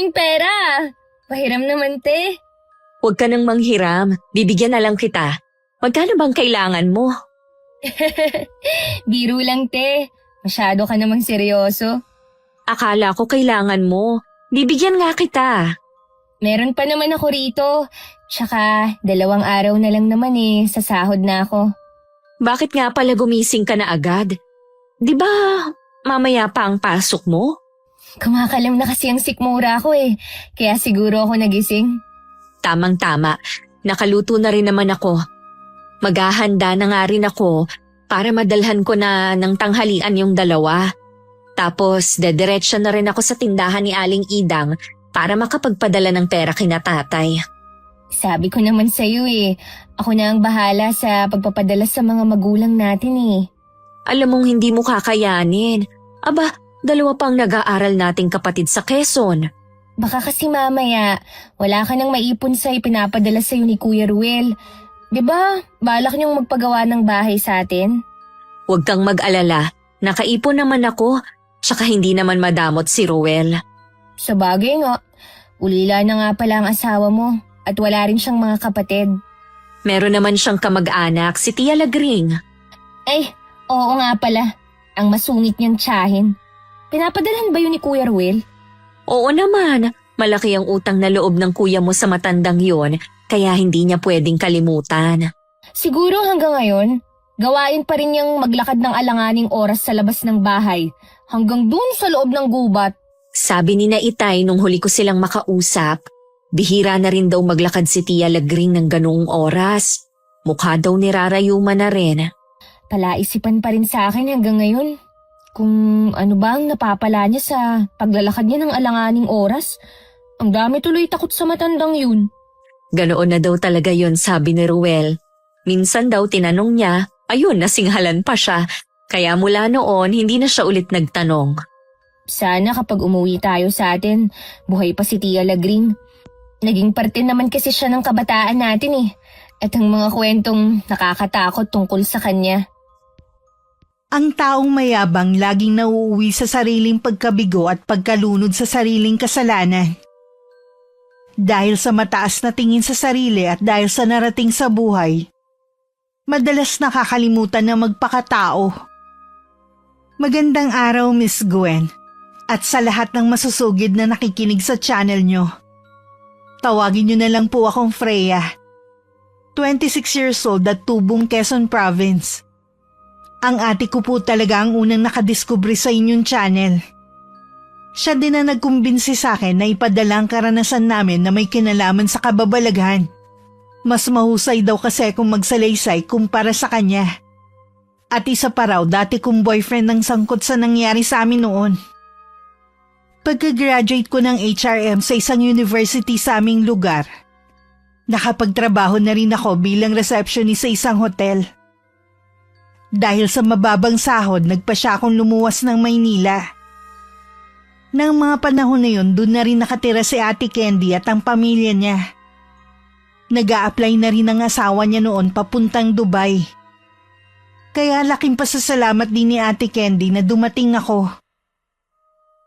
daming pera. Pahiram naman, te. Huwag ka nang manghiram, bibigyan na lang kita. Magkano bang kailangan mo? Biro lang, te. Masyado ka namang seryoso. Akala ko kailangan mo. Bibigyan nga kita. Meron pa naman ako rito. Tsaka 2 araw na lang naman sa sahod na ako. Bakit nga pala gumising ka na agad? Di ba mamaya pa ang pasok mo? Kumakalam na kasi ang sikmura ko kaya siguro ako nagising. Tamang-tama, nakaluto na rin naman ako. Maghahanda na nga rin ako para madalhan ko na ng tanghalian yung 2. Tapos dediretso na rin ako sa tindahan ni Aling Idang para makapagpadala ng pera kina tatay. Sabi ko naman sa'yo ako na ang bahala sa pagpapadala sa mga magulang natin Alam mong hindi mo kakayanin. Aba, 2 pang nag-aaral nating kapatid sa Quezon. Baka kasi mamaya, wala ka nang maipon sa ipinapadala sa'yo ni Kuya Ruel. Diba, balak niyong magpagawa ng bahay sa atin? Huwag kang mag-alala, nakaipon naman ako, tsaka hindi naman madamot si Ruel. Sa bagay nga, ulila na nga pala ang asawa mo at wala rin siyang mga kapatid. Meron naman siyang kamag-anak, si Tia Lagring. Ay, oo nga pala, ang masungit niyang tiyahin. Pinapadalhan ba yun ni Kuya Ruel? Oo naman, malaki ang utang na loob ng kuya mo sa matandang yon, kaya hindi niya pwedeng kalimutan. Siguro hanggang ngayon, gawain pa rin niyang maglakad ng alanganing oras sa labas ng bahay, hanggang dun sa loob ng gubat. Sabi ni na Itay nung huli ko silang makausap, bihira na rin daw maglakad si Tia Lagring ng ganoong oras. Mukha daw nirarayuma na rin. Palaisipan pa rin sa akin hanggang ngayon. Kung ano ba ang napapala niya sa paglalakad niya ng alanganing oras. Ang dami tuloy takot sa matandang yun. Ganoon na daw talaga yon, sabi ni Ruel. Minsan daw tinanong niya, ayun nasinghalan pa siya. Kaya mula noon hindi na siya ulit nagtanong. Sana kapag umuwi tayo sa atin, buhay pa si Tia Lagring. Naging parte naman kasi siya ng kabataan natin At ang mga kwentong nakakatakot tungkol sa kanya. Ang taong mayabang laging nauuwi sa sariling pagkabigo at pagkalunod sa sariling kasalanan. Dahil sa mataas na tingin sa sarili at dahil sa narating sa buhay, madalas nakakalimutan na magpakatao. Magandang araw, Miss Gwen, at sa lahat ng masusugid na nakikinig sa channel nyo. Tawagin nyo na lang po akong Freya, 26 years old at tubong Quezon Province. Ang ate ko po talaga ang unang nakadiskubre sa inyong channel. Siya din ang nagkumbinsi sa akin na ipadala ang karanasan namin na may kinalaman sa kababalaghan. Mas mahusay daw kasi kung magsalaysay kumpara sa kanya. At isa pa raw dati kong boyfriend ang sangkot sa nangyari sa amin noon. Pagka-graduate ko ng HRM sa isang university sa aming lugar, nakapagtrabaho na rin ako bilang receptionist sa isang hotel. Dahil sa mababang sahod, nagpa siya akong lumuwas ng Maynila. Nang mga panahon na yun, doon na rin nakatira si Ate Candy at ang pamilya niya. Nag-a-apply na rin ang asawa niya noon papuntang Dubai. Kaya laking pasasalamat din ni Ate Candy na dumating ako.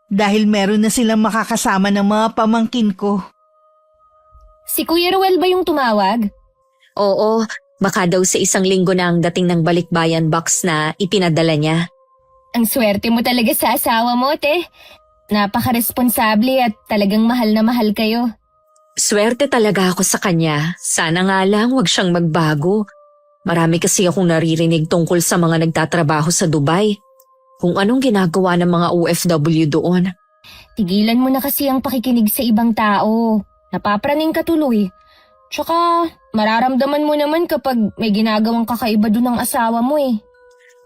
Dahil meron na silang makakasama ng mga pamangkin ko. Si Kuya Ruel ba yung tumawag? Oo, baka daw sa 1 linggo na ang dating ng balikbayan box na ipinadala niya. Ang swerte mo talaga sa asawa mo, te. Napaka-responsable at talagang mahal na mahal kayo. Swerte talaga ako sa kanya. Sana nga lang wag siyang magbago. Marami kasi akong naririnig tungkol sa mga nagtatrabaho sa Dubai. Kung anong ginagawa ng mga OFW doon. Tigilan mo na kasi ang pakikinig sa ibang tao. Napapraning ka tuloy. Tsaka mararamdaman mo naman kapag may ginagawang kakaiba doon ng asawa mo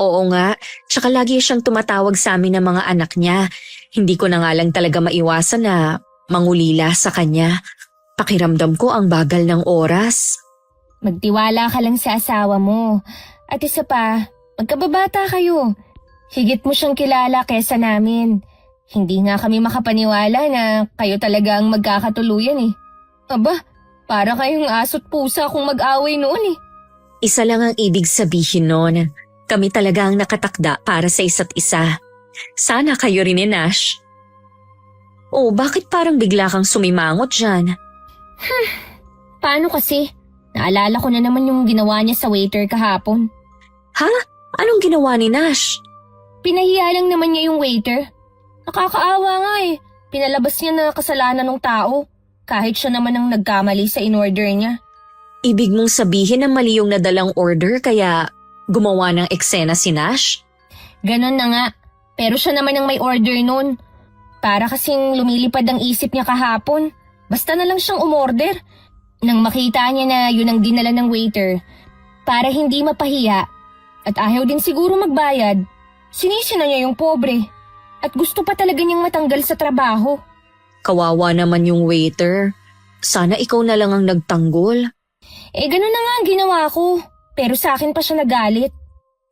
Oo nga, tsaka lagi siyang tumatawag sa amin ng mga anak niya. Hindi ko na nga lang talaga maiwasan na mangulila sa kanya. Pakiramdam ko ang bagal ng oras. Magtiwala ka lang sa asawa mo. At isa pa, magkababata kayo. Higit mo siyang kilala kesa namin. Hindi nga kami makapaniwala na kayo talaga ang magkakatuluyan Aba, para kayong aso't pusa kung mag-away noon Isa lang ang ibig sabihin noon. Kami talaga ang nakatakda para sa isa't isa. Sana kayo rin ni Nash. Oh, bakit parang bigla kang sumimangot dyan? Paano kasi? Naalala ko na naman yung ginawa niya sa waiter kahapon. Ha? Anong ginawa ni Nash? Pinahiya lang naman niya yung waiter. Nakakaawa nga eh. Pinalabas niya na kasalanan ng tao. Kahit siya naman ang nagkamali sa in-order niya. Ibig mong sabihin na mali yung nadalang order kaya gumawa ng eksena si Nash? Ganon na nga. Pero siya naman ang may order nun. Para kasing lumilipad ang isip niya kahapon. Basta na lang siyang umorder. Nang makita niya na yun ang dinala ng waiter, para hindi mapahiya at ayaw din siguro magbayad, sinisi na niya yung pobre. At gusto pa talaga niyang matanggal sa trabaho. Kawawa naman yung waiter. Sana ikaw na lang ang nagtanggol. Ganon na nga ang ginawa ko. Pero sa akin pa siya nagalit.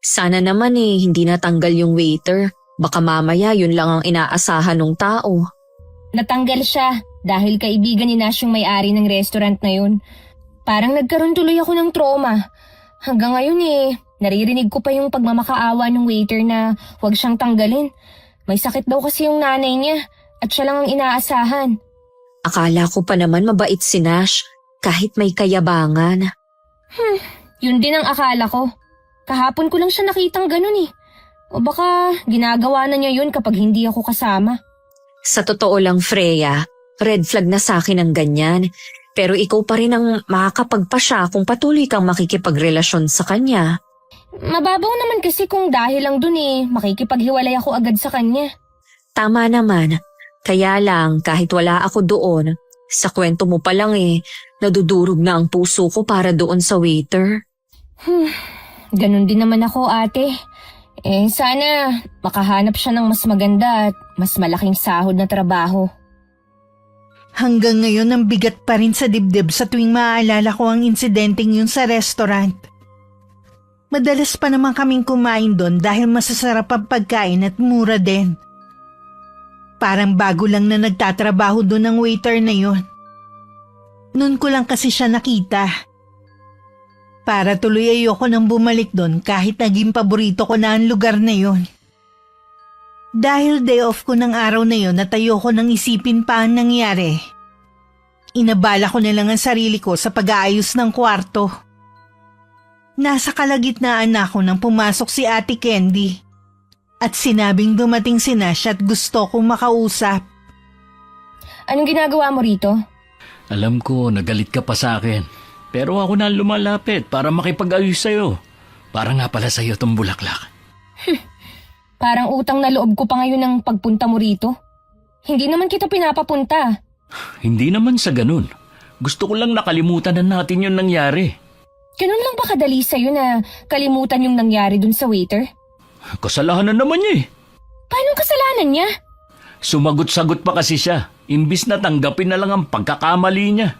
Sana naman hindi natanggal yung waiter. Baka mamaya yun lang ang inaasahan ng tao. Natanggal siya dahil kaibigan ni Nash yung may-ari ng restaurant na yun. Parang nagkaroon tuloy ako ng trauma. Hanggang ngayon naririnig ko pa yung pagmamakaawa ng waiter na huwag siyang tanggalin. May sakit daw kasi yung nanay niya at siya lang ang inaasahan. Akala ko pa naman mabait si Nash kahit may kayabangan. Yun din ang akala ko. Kahapon ko lang siya nakitang ganun eh. O baka ginagawa na niya yun kapag hindi ako kasama. Sa totoo lang, Freya, red flag na sa akin ang ganyan. Pero ikaw pa rin ang makakapagpasya kung patuloy kang makikipagrelasyon sa kanya. Mababaw naman kasi kung dahil lang dun makikipaghiwalay ako agad sa kanya. Tama naman. Kaya lang, kahit wala ako doon, sa kwento mo pa lang nadudurog na ang puso ko para doon sa waiter. Ganun din naman ako, ate. Sana makahanap siya ng mas maganda at mas malaking sahod na trabaho. Hanggang ngayon ang bigat pa rin sa dibdib sa tuwing maaalala ko ang insidenteng yun sa restaurant. Madalas pa naman kaming kumain doon dahil masasarap ang pagkain at mura din. Parang bago lang na nagtatrabaho doon ang waiter na yun. Noon ko lang kasi siya nakita. Para tuloy ayoko nang bumalik doon kahit naging paborito ko na ang lugar na yun. Dahil day off ko ng araw na yun at ayoko nang isipin pa ang nangyari. Inabala ko na lang ang sarili ko sa pag-aayos ng kwarto. Nasa kalagitnaan na ako nang pumasok si Ate Candy. At sinabing dumating si Nash at gusto kong makausap. Anong ginagawa mo rito? Alam ko, nagalit ka pa sa akin. Pero ako na ang lumalapit para makipag-ayos sa'yo. Para nga pala sa'yo itong bulaklak. Parang utang na loob ko pa ngayon ng pagpunta mo rito. Hindi naman kita pinapapunta. Hindi naman sa ganun. Gusto ko lang nakalimutan na natin yung nangyari. Ganun lang ba kadali sa'yo na kalimutan yung nangyari dun sa waiter? Kasalanan naman niya Paano kasalanan niya? Sumagot-sagot pa kasi siya. Imbis na tanggapin na lang ang pagkakamali niya.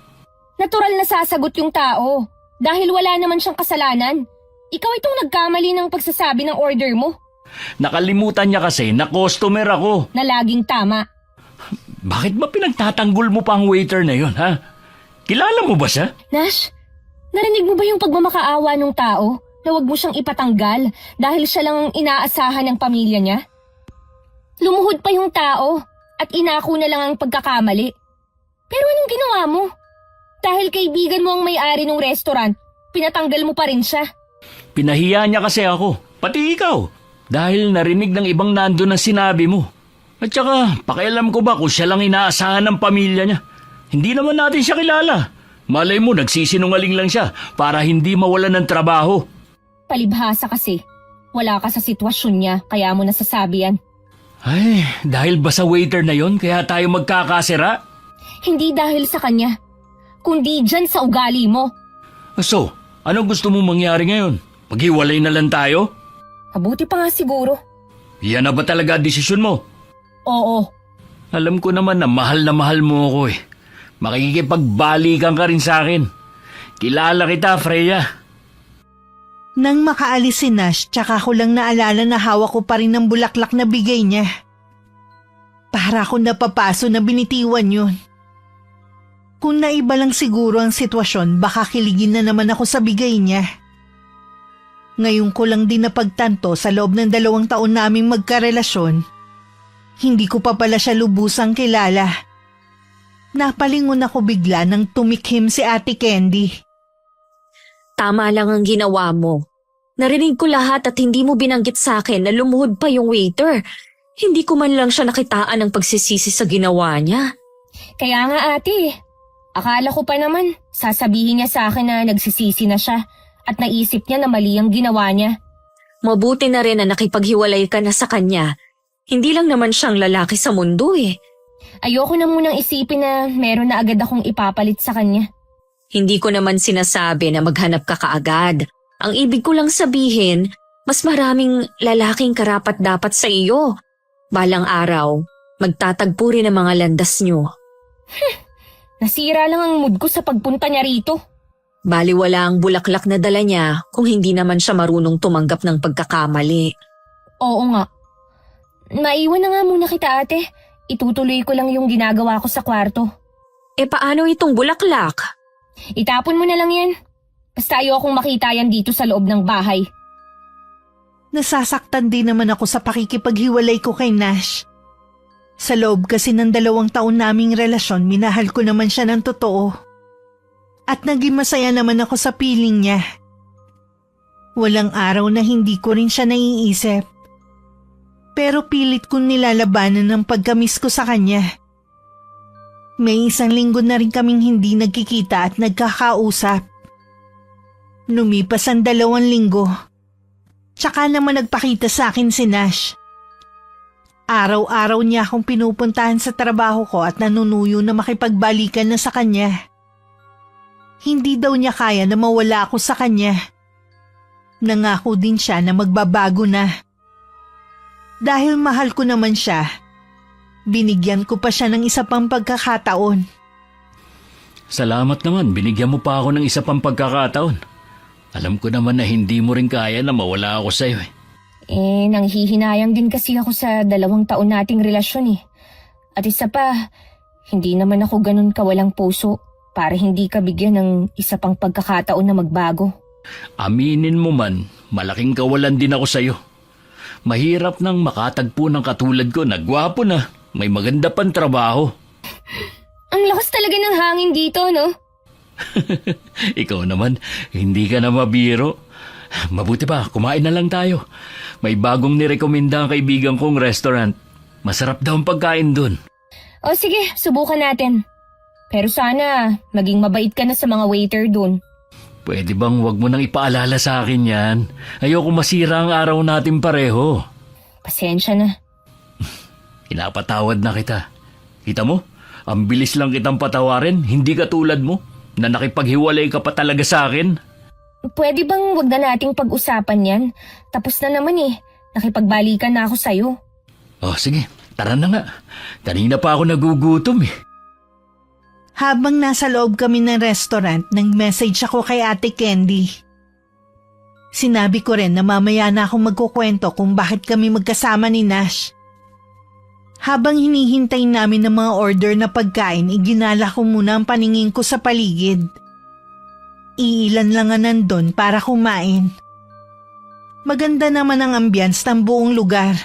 Natural na sasagot yung tao. Dahil wala naman siyang kasalanan. Ikaw itong nagkamali ng pagsasabi ng order mo. Nakalimutan niya kasi na customer ako. Na laging tama. Bakit ba pinagtatanggol mo pa ang waiter na yun, ha? Kilala mo ba siya? Nash, narinig mo ba yung pagmamakaawa ng tao? Na huwag mo siyang ipatanggal dahil siya lang ang inaasahan ng pamilya niya? Lumuhod pa yung tao at inako na lang ang pagkakamali. Pero anong ginawa mo? Dahil kaibigan mo ang may-ari ng restaurant, pinatanggal mo pa rin siya. Pinahiya niya kasi ako, pati ikaw. Dahil narinig ng ibang nandun ang sinabi mo. At saka, pakialam ko ba kung siya lang inaasahan ng pamilya niya? Hindi naman natin siya kilala. Malay mo, nagsisinungaling lang siya para hindi mawalan ng trabaho. Palibhasa kasi. Wala ka sa sitwasyon niya, kaya mo nasasabi yan. Ay, dahil ba sa waiter na yon kaya tayo magkakasira? Hindi dahil sa kanya, kundi dyan sa ugali mo. So, anong gusto mong mangyari ngayon? Maghiwalay na lang tayo? Mabuti pa nga siguro. Yan na ba talaga desisyon mo? Oo. Alam ko naman na mahal mo ako Makikipagbalikan ka rin sa akin. Kilala kita, Freya. Nang makaalis si Nash, tsaka ko lang naalala na hawak ko pa rin ng bulaklak na bigay niya. Para akong napapaso na binitiwan yun. Kung naiba lang siguro ang sitwasyon, baka kiligin na naman ako sa bigay niya. Ngayon ko lang din napagtanto sa loob ng 2 taon naming magkarelasyon, Hindi ko pa pala siya lubusang kilala. Napalingon ako bigla nang tumikhim si Ate Candy. Tama lang ang ginawa mo. Narinig ko lahat at hindi mo binanggit sa akin na lumuhod pa yung waiter. Hindi ko man lang siya nakitaan ng pagsisisi sa ginawa niya. Kaya nga ate, akala ko pa naman sasabihin niya sa akin na nagsisisi na siya at naisip niya na mali ang ginawa niya. Mabuti na rin na nakipaghiwalay ka na sa kanya. Hindi lang naman siyang lalaki sa mundo eh. Ayoko na munang isipin na meron na agad akong ipapalit sa kanya. Hindi ko naman sinasabi na maghanap ka kaagad. Ang ibig ko lang sabihin, mas maraming lalaking karapat-dapat sa iyo. Balang araw, magtatagpo rin ang mga landas niyo. Nasira lang ang mood ko sa pagpunta niya rito. Baliwala ang bulaklak na dala niya kung hindi naman siya marunong tumanggap ng pagkakamali. Oo nga. Maiwan na nga muna kita ate. Itutuloy ko lang yung ginagawa ko sa kwarto. E paano itong bulaklak? Itapon mo na lang yan. Basta ayokong makita yan dito sa loob ng bahay. Nasasaktan din naman ako sa pakikipaghiwalay ko kay Nash. Sa loob kasi ng 2 taon naming relasyon, minahal ko naman siya ng totoo. At naging masaya naman ako sa piling niya. Walang araw na hindi ko rin siya naiisip. Pero pilit kong nilalabanan ang pagkamis ko sa kanya. May 1 linggo na rin kaming hindi nagkikita at nagkakausap. Lumipas ang 2 linggo. Tsaka naman nagpakita sa akin si Nash. Araw-araw niya akong pinupuntahan sa trabaho ko at nanunuyo na makipagbalikan na sa kanya. Hindi daw niya kaya na mawala ako sa kanya. Nangako din siya na magbabago na. Dahil mahal ko naman siya, binigyan ko pa siya ng isa pang pagkakataon. Salamat naman, binigyan mo pa ako ng isa pang pagkakataon. Alam ko naman na hindi mo rin kaya na mawala ako sa'yo eh. Nanghihinayang din kasi ako sa 2 taon nating relasyon eh. At isa pa, hindi naman ako ganun kawalang puso para hindi ka bigyan ng isa pang pagkakataon na magbago. Aminin mo man, malaking kawalan din ako sa'yo. Mahirap nang makatagpo ng katulad ko na gwapo na, may maganda pang trabaho. Ang lakas talaga ng hangin dito, no? Ikaw naman, hindi ka na mabiro. Mabuti pa, kumain na lang tayo. May bagong nirekomenda ang kaibigan kong restaurant. Masarap daw ang pagkain dun. O sige, subukan natin. Pero sana, maging mabait ka na sa mga waiter dun. Pwede bang wag mo nang ipaalala sa akin yan? Ayoko masira ang araw natin pareho. Pasensya na. Pinapatawad na kita. Kita mo? Ang bilis lang kitang patawarin, hindi katulad mo, na nakipaghiwalay ka pa talaga sa akin. Pwede bang wag na nating pag-usapan yan? Tapos na naman eh. Nakipagbalikan na ako sa'yo. Oh, sige, tara na nga. Kanina pa ako nagugutom eh. Habang nasa loob kami ng restaurant, nag-message ako kay Ate Candy. Sinabi ko rin na mamaya na akong magkukwento kung bakit kami magkasama ni Nash. Habang hinihintay namin ng mga order na pagkain, iginala ko muna ang paningin ko sa paligid. Iilan lang nga nandun para kumain. Maganda naman ang ambience ng buong lugar.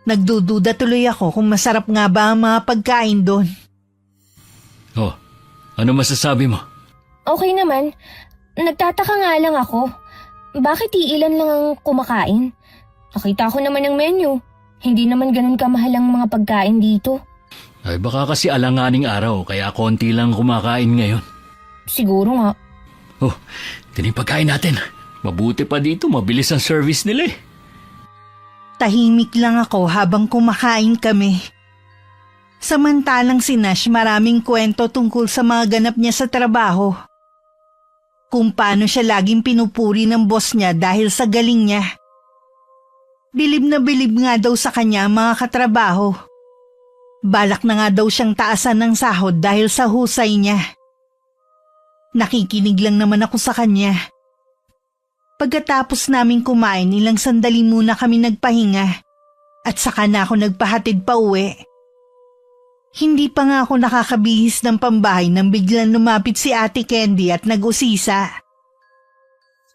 Nagdududa tuloy ako kung masarap nga ba ang mga pagkain doon. Oh, ano masasabi mo? Okay naman. Nagtataka nga lang ako. Bakit iilan lang ang kumakain? Nakita ko naman ang menu. Hindi naman ganun kamahal ang mga pagkain dito. Ay baka kasi alanganing araw kaya konti lang kumakain ngayon. Siguro nga. Oh, tining pagkain natin. Mabuti pa dito, mabilis ang service nila eh. Tahimik lang ako habang kumakain kami. Samantalang si Nash maraming kwento tungkol sa mga ganap niya sa trabaho. Kung paano siya laging pinupuri ng boss niya dahil sa galing niya. Bilib na bilib nga daw sa kanya ang mga katrabaho. Balak na nga daw siyang taasan ng sahod dahil sa husay niya. Nakikinig lang naman ako sa kanya. Pagkatapos naming kumain, ilang sandali muna kami nagpahinga at saka na ako nagpahatid pa uwi. Hindi pa nga ako nakakabihis ng pambahay nang biglang lumapit si Ate Candy at nag-usisa.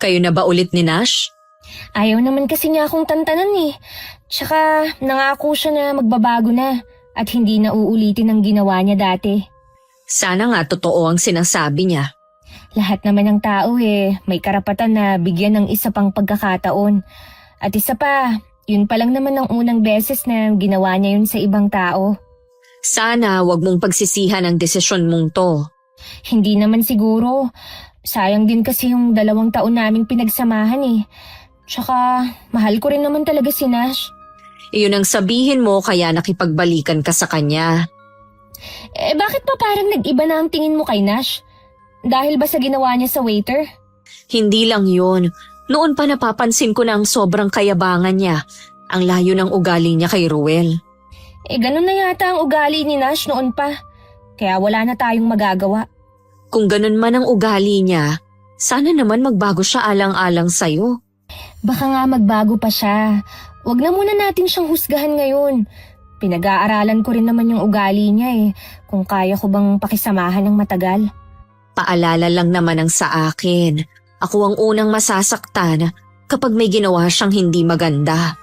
Kayo na ba ulit ni Nash? Ayaw naman kasi niya akong tantanan eh. Tsaka nangako siya na magbabago na at hindi na uulitin ang ginawa niya dati. Sana nga totoo ang sinasabi niya. Lahat naman ng tao may karapatan na bigyan ng isa pang pagkakataon. At isa pa, yun pa lang naman ang unang beses na ginawa niya yun sa ibang tao. Sana wag mong pagsisihan ang desisyon mong to. Hindi naman siguro. Sayang din kasi yung 2 taon naming pinagsamahan eh. Tsaka, mahal ko rin naman talaga si Nash. Iyon ang sabihin mo kaya nakipagbalikan ka sa kanya. Bakit pa parang nag-iba na ang tingin mo kay Nash? Dahil ba sa ginawa niya sa waiter? Hindi lang yun. Noon pa napapansin ko na ang sobrang kayabangan niya. Ang layo ng ugali niya kay Ruel. Ganun na yata ang ugali ni Nash noon pa. Kaya wala na tayong magagawa. Kung ganun man ang ugali niya, sana naman magbago siya alang-alang sa'yo. Baka nga magbago pa siya. Wag na muna natin siyang husgahan ngayon. Pinag-aaralan ko rin naman yung ugali niya kung kaya ko bang pakisamahan ng matagal. Paalala lang naman ang sa akin. Ako ang unang masasaktan kapag may ginawa siyang hindi maganda.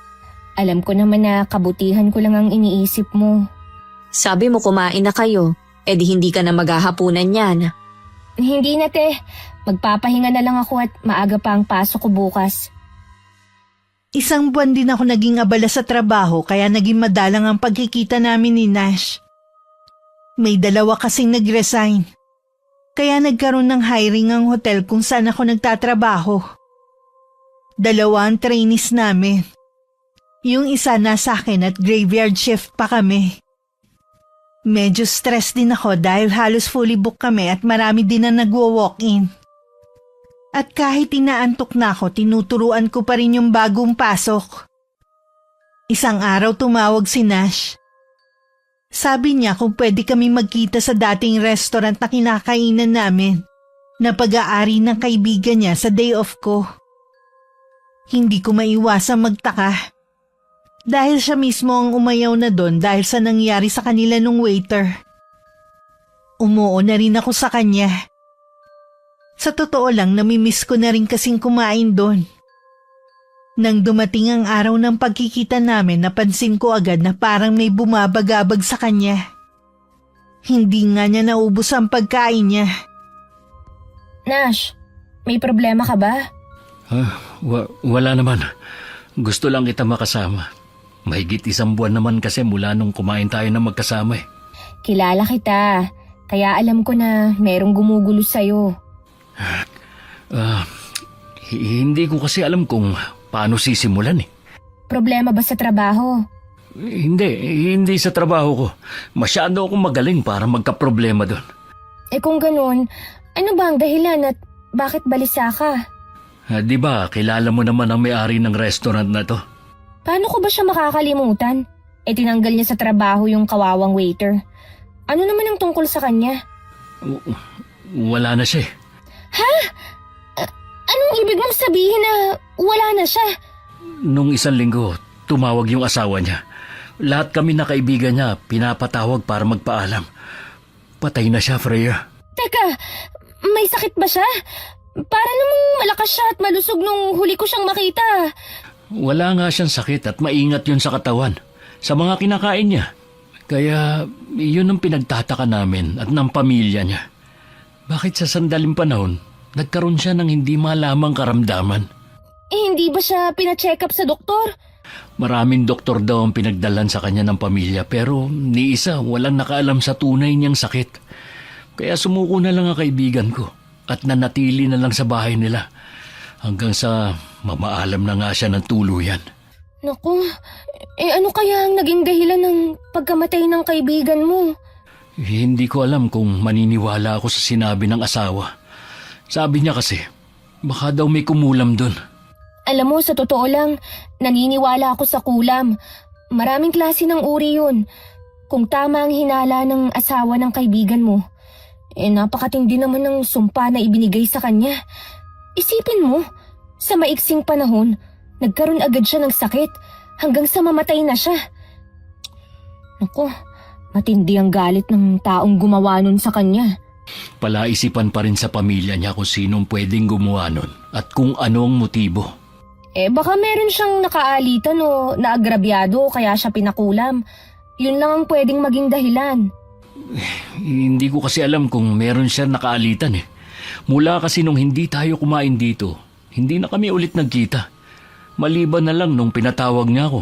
Alam ko naman na kabutihan ko lang ang iniisip mo. Sabi mo kumain na kayo, edi hindi ka na maghahapunan yan. Hindi na te. Magpapahinga na lang ako at maaga pa ang pasok ko bukas. 1 buwan din ako naging abala sa trabaho kaya naging madalang ang pagkikita namin ni Nash. May 2 kasing nag-resign. Kaya nagkaroon ng hiring ang hotel kung saan ako nagtatrabaho. 2 ang trainees namin. Yung isa nasa akin at graveyard shift pa kami. Medyo stress din ako dahil halos fully book kami at marami din na nagwo-walk-in. At kahit inaantok na ako, tinuturuan ko pa rin yung bagong pasok. 1 araw tumawag si Nash. Sabi niya kung pwede kami magkita sa dating restaurant na kinakainan namin na pag-aari ng kaibigan niya sa day off ko. Hindi ko maiwasang magtaka. Dahil siya mismo ang umayaw na doon dahil sa nangyari sa kanila nung waiter. Umuo na rin ako sa kanya. Sa totoo lang, namimiss ko na rin kasing kumain doon. Nang dumating ang araw ng pagkikita namin, napansin ko agad na parang may bumabagabag sa kanya. Hindi nga niya naubos ang pagkain niya. Nash, may problema ka ba? Wala naman. Gusto lang kita makasama. Mahigit 1 buwan naman kasi mula nung kumain tayo na magkasama. Kilala kita, kaya alam ko na merong gumugulo sa'yo. Hindi ko kasi alam kung paano sisimulan. Problema ba sa trabaho? Hindi sa trabaho ko. Masyado akong magaling para magka-problema doon. Kung ganun, ano ba ang dahilan at bakit balisa ka? Di ba, kilala mo naman ang may-ari ng restaurant na to? Paano ko ba siya makakalimutan? Tinanggal niya sa trabaho yung kawawang waiter. Ano naman ang tungkol sa kanya? Wala na siya. Ha? Anong ibig mong sabihin na wala na siya? Nung 1 linggo, tumawag yung asawa niya. Lahat kami na kaibigan niya, pinapatawag para magpaalam. Patay na siya, Freya. Teka, may sakit ba siya? Para namang malakas siya at malusog nung huli ko siyang makita. Wala nga siyang sakit at maingat yun sa katawan. Sa mga kinakain niya. Kaya yun ang pinagtataka namin at ng pamilya niya. Bakit sa sandaling panahon, nagkaroon siya ng hindi malamang karamdaman? Hindi ba siya pina-check up sa doktor? Maraming doktor daw ang pinagdalan sa kanya ng pamilya pero ni isa walang nakaalam sa tunay niyang sakit. Kaya sumuko na lang ang kaibigan ko at nanatili na lang sa bahay nila hanggang sa mamaalam na nga siya ng tuluyan. Naku, ano kaya ang naging dahilan ng pagkamatay ng kaibigan mo? Hindi ko alam kung maniniwala ako sa sinabi ng asawa. Sabi niya kasi, baka daw may kumulam dun. Alam mo, sa totoo lang, naniniwala ako sa kulam. Maraming klase ng uri yun. Kung tama ang hinala ng asawa ng kaibigan mo, napakatindi naman ng sumpa na ibinigay sa kanya. Isipin mo, sa maiksing panahon, nagkaroon agad siya ng sakit hanggang sa mamatay na siya. Naku, matindi ang galit ng taong gumawa nun sa kanya. Palaisipan pa rin sa pamilya niya kung sinong pwedeng gumawa nun at kung ano ang motibo. Baka meron siyang nakaalitan o naagrabyado kaya siya pinakulam. Yun lang ang pwedeng maging dahilan. Hindi ko kasi alam kung meron siya nakaalitan eh. Mula kasi nung hindi tayo kumain dito, hindi na kami ulit nagkita. Maliban na lang nung pinatawag niya ako.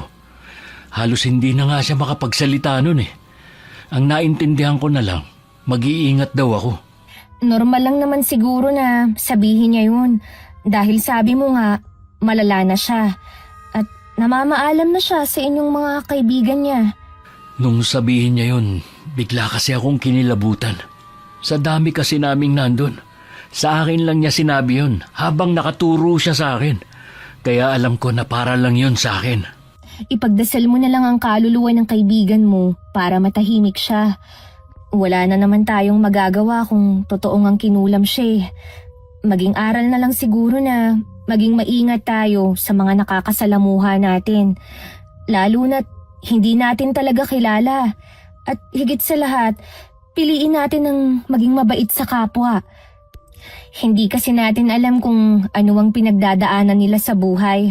Halos hindi na nga siya makapagsalita nun eh. Ang naintindihan ko na lang, mag-iingat daw ako. Normal lang naman siguro na sabihin niya yun. Dahil sabi mo nga, malala na siya. At namamaalam na siya sa inyong mga kaibigan niya. Nung sabihin niya yun, bigla kasi akong kinilabutan. Sa dami kasi naming nandun. Sa akin lang niya sinabi yun habang nakaturo siya sa akin. Kaya alam ko na para lang yun sa akin. Ipagdasal mo na lang ang kaluluwa ng kaibigan mo para matahimik siya. Wala na naman tayong magagawa kung totoong ang kinulam siya eh. Maging aral na lang siguro na maging maingat tayo sa mga nakakasalamuha natin. Lalo na't hindi natin talaga kilala. At higit sa lahat, piliin natin ang maging mabait sa kapwa. Hindi kasi natin alam kung ano ang pinagdadaanan nila sa buhay.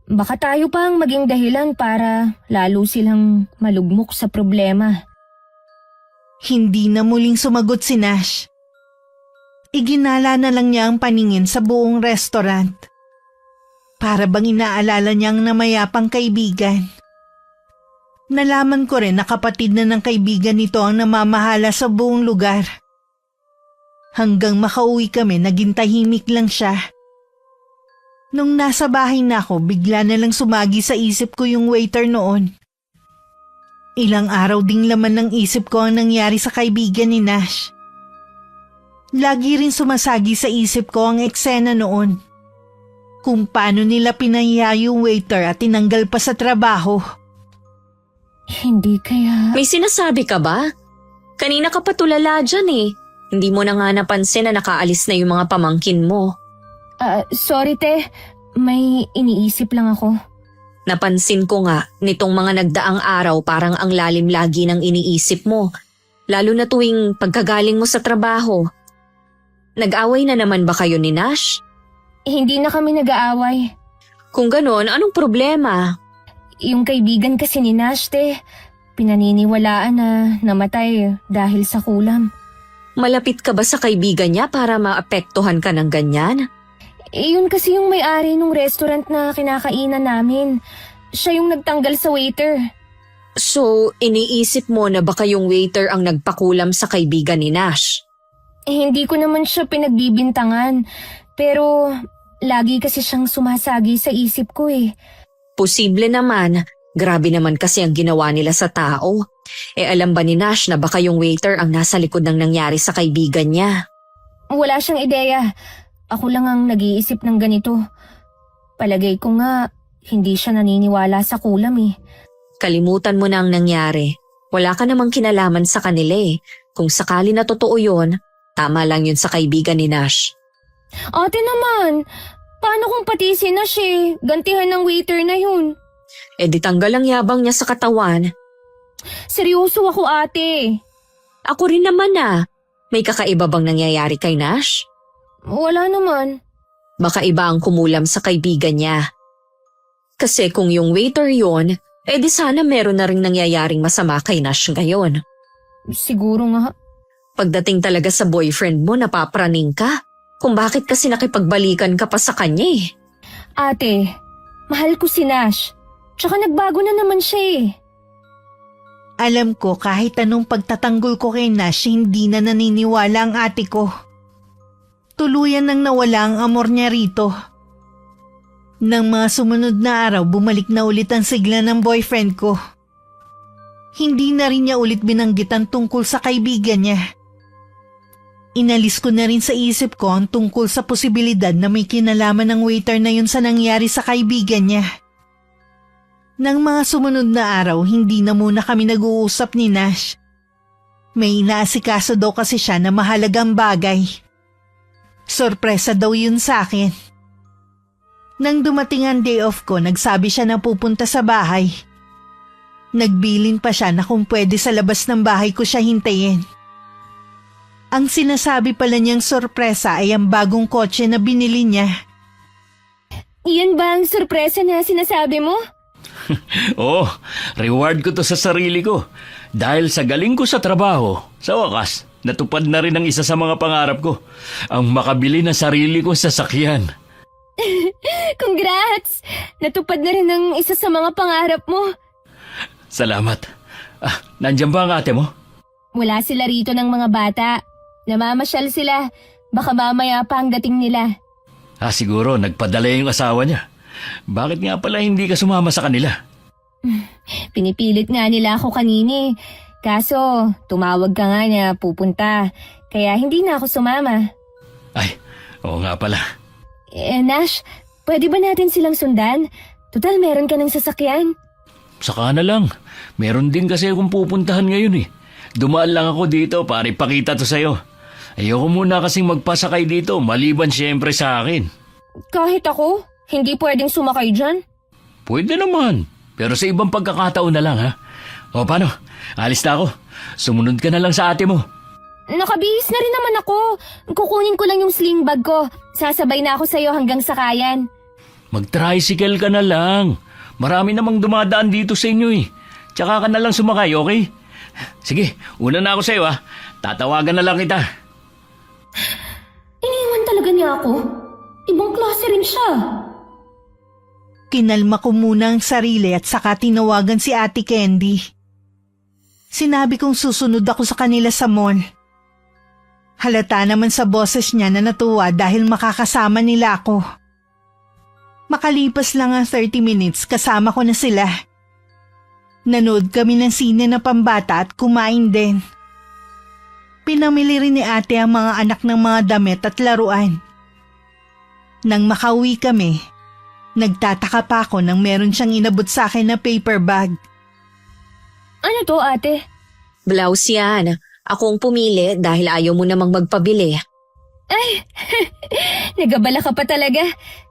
Baka tayo pa ang maging dahilan para lalo silang malugmok sa problema. Hindi na muling sumagot si Nash. Iginala na lang niya ang paningin sa buong restaurant. Para bang inaalala niyang namayapang kaibigan. Nalaman ko rin na kapatid na ng kaibigan nito ang namamahala sa buong lugar. Hanggang makauwi kami, naging tahimik lang siya. Nung nasa bahay na ako, bigla na lang sumagi sa isip ko yung waiter noon. Ilang araw ding laman ng isip ko ang nangyari sa kaibigan ni Nash. Lagi rin sumasagi sa isip ko ang eksena noon. Kung paano nila pinahiya yung waiter at tinanggal pa sa trabaho. Hindi kaya... May sinasabi ka ba? Kanina ka pa tulala dyan eh. Hindi mo na nga napansin na nakaalis na yung mga pamangkin mo. Sorry te, may iniisip lang ako. Napansin ko nga, nitong mga nagdaang araw parang ang lalim lagi ng iniisip mo. Lalo na tuwing pagkagaling mo sa trabaho. Nag-away na naman ba kayo ni Nash? Hindi na kami nag-aaway. Kung ganon, anong problema? Yung kaibigan kasi ni Nash te, pinaniniwalaan na namatay dahil sa kulam. Malapit ka ba sa kaibigan niya para maapektuhan ka ng ganyan? Yun kasi yung may-ari ng restaurant na kinakainan namin. Siya yung nagtanggal sa waiter. So, iniisip mo na baka yung waiter ang nagpakulam sa kaibigan ni Nash? Hindi ko naman siya pinagbibintangan. Pero lagi kasi siyang sumasagi sa isip ko eh. Posible naman. Grabe naman kasi ang ginawa nila sa tao. Alam ba ni Nash na baka yung waiter ang nasa likod ng nangyari sa kaibigan niya? Wala siyang ideya. Ako lang ang nag-iisip ng ganito. Palagay ko nga, hindi siya naniniwala sa kulam eh. Kalimutan mo na ang nangyari. Wala ka namang kinalaman sa kanila eh. Kung sakali na totoo yun, tama lang yun sa kaibigan ni Nash. Ate naman, paano kung pati si Nash eh? Gantihan ng waiter na yun. Di tanggal ang yabang niya sa katawan. Seryoso ako ate. Ako rin naman ah. May kakaiba bang nangyayari kay Nash? Wala naman. Baka iba ang kumulam sa kaibigan niya. Kasi kung yung waiter yun, di sana meron na rin nangyayaring masama kay Nash ngayon. Siguro nga. Pagdating talaga sa boyfriend mo, napapraning ka. Kung bakit kasi nakipagbalikan ka pa sa kanya eh. Ate, mahal ko si Nash. Tsaka nagbago na naman siya eh. Alam ko kahit anong pagtatanggol ko kay Nash, hindi na naniniwala ang ate ko. Tuluyan nang nawala ang amor niya rito. Nang mga sumunod na araw, bumalik na ulit ang sigla ng boyfriend ko. Hindi na rin niya ulit binanggitan tungkol sa kaibigan niya. Inalis ko na rin sa isip ko ang tungkol sa posibilidad na may kinalaman ng waiter na yun sa nangyari sa kaibigan niya. Nang mga sumunod na araw, hindi na muna kami nag-uusap ni Nash. May inaasikaso daw kasi siya na mahalagang bagay. Sorpresa daw yun sa akin. Nang dumating ang day off ko, nagsabi siya na pupunta sa bahay. Nagbilin pa siya na kung pwede sa labas ng bahay ko siya hintayin. Ang sinasabi pala niyang sorpresa ay ang bagong kotse na binili niya. Iyan ba ang sorpresa na sinasabi mo? Oo, reward ko to sa sarili ko. Dahil sa galing ko sa trabaho, sa wakas, natupad na rin ang isa sa mga pangarap ko. Ang makabili ng sarili kong sasakyan. Congrats! Natupad na rin ang isa sa mga pangarap mo. Salamat. Nandiyan ba ang ate mo? Wala sila rito ng mga bata. Namamasyal sila. Baka mamaya pa ang dating nila. Siguro nagpadala yung asawa niya. Bakit nga pala hindi ka sumama sa kanila? Pinipilit nga nila ako kanini. Kaso, tumawag ka nga na pupunta. Kaya hindi na ako sumama. Ay, oo nga pala. Nash, pwede ba natin silang sundan? Total, meron ka ng sasakyan. Saka na lang. Meron din kasi akong pupuntahan ngayon eh. Dumaan lang ako dito para ipakita to sa'yo. Ayoko muna kasing magpasakay dito, maliban siyempre sa akin. Kahit ako, hindi pwedeng sumakay dyan. Pwede naman, pero sa ibang pagkakataon na lang ha. O paano, alis na ako. Sumunod ka na lang sa ate mo. Nakabihis na rin naman ako. Kukunin ko lang yung sling bag ko. Sasabay na ako sa'yo hanggang sakayan. Mag-tricycle ka na lang. Marami namang dumadaan dito sa inyo eh. Tsaka ka na lang sumakay, okay? Sige, una na ako sa'yo ha. Tatawagan na lang kita. Iniwan talaga niya ako. Ibang klase rin siya. Kinalma ko muna ang sarili at saka tinawagan si Ate Candy. Sinabi kong susunod ako sa kanila sa mall. Halata naman sa boses niya na natuwa dahil makakasama nila ako. Makalipas lang ang 30 minutes kasama ko na sila. Nanood kami ng sine na pambata at kumain din. Pinamili rin ni ate ang mga anak ng mga damit at laruan. Nang makauwi kami, nagtataka pa ako nang meron siyang inabot sa akin na paper bag. Ano to, ate? Blouse yan. Ako ang pumili dahil ayaw mo namang magpabili. Ay, nagabala ka pa talaga.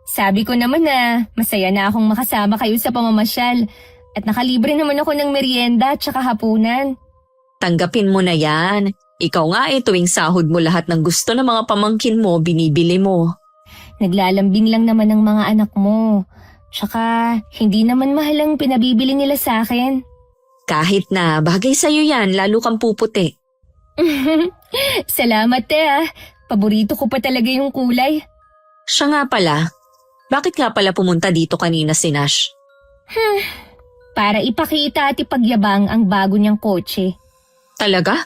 Sabi ko naman na masaya na akong makasama kayo sa pamamasyal. At nakalibre naman ako ng merienda at saka hapunan. Tanggapin mo na yan. Ikaw nga tuwing sahod mo lahat ng gusto ng mga pamangkin mo, binibili mo. Naglalambing lang naman ng mga anak mo. Tsaka, hindi naman mahal ang pinabibili nila sa akin. Kahit na, bagay sa'yo yan, lalo kang puputi. Salamat Paborito ko pa talaga yung kulay. Siya nga pala. Bakit nga pala pumunta dito kanina si Nash? Para ipakita at ipagyabang ang bago niyang kotse. Talaga?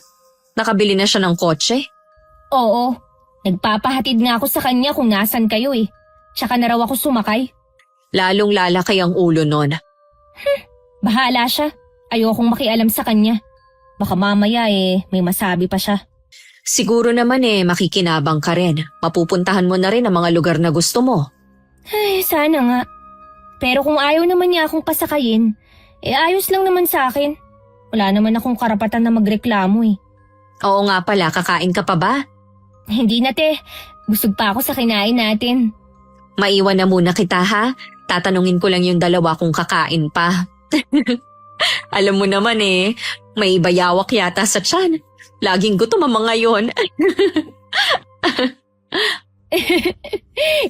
Nakabili na siya ng kotse? Oo, nagpapahatid nga ako sa kanya kung nasan kayo eh. Tsaka na raw ako sumakay. Lalong lalaki ang ulo nun. Bahala siya. Ayokong makialam sa kanya. Baka mamaya may masabi pa siya. Siguro naman makikinabang ka rin. Mapupuntahan mo na rin ang mga lugar na gusto mo. Ay, sana nga. Pero kung ayaw naman niya akong pasakayin, ayos lang naman sa akin. Wala naman akong karapatan na magreklamo eh. Oo nga pala, kakain ka pa ba? Hindi na busog pa ako sa kinain natin. Maiwan na muna kita ha. Tatanungin ko lang yung dalawa kung kakain pa. Alam mo naman may bayawak yata sa tiyan. Laging gutom ang mga yon.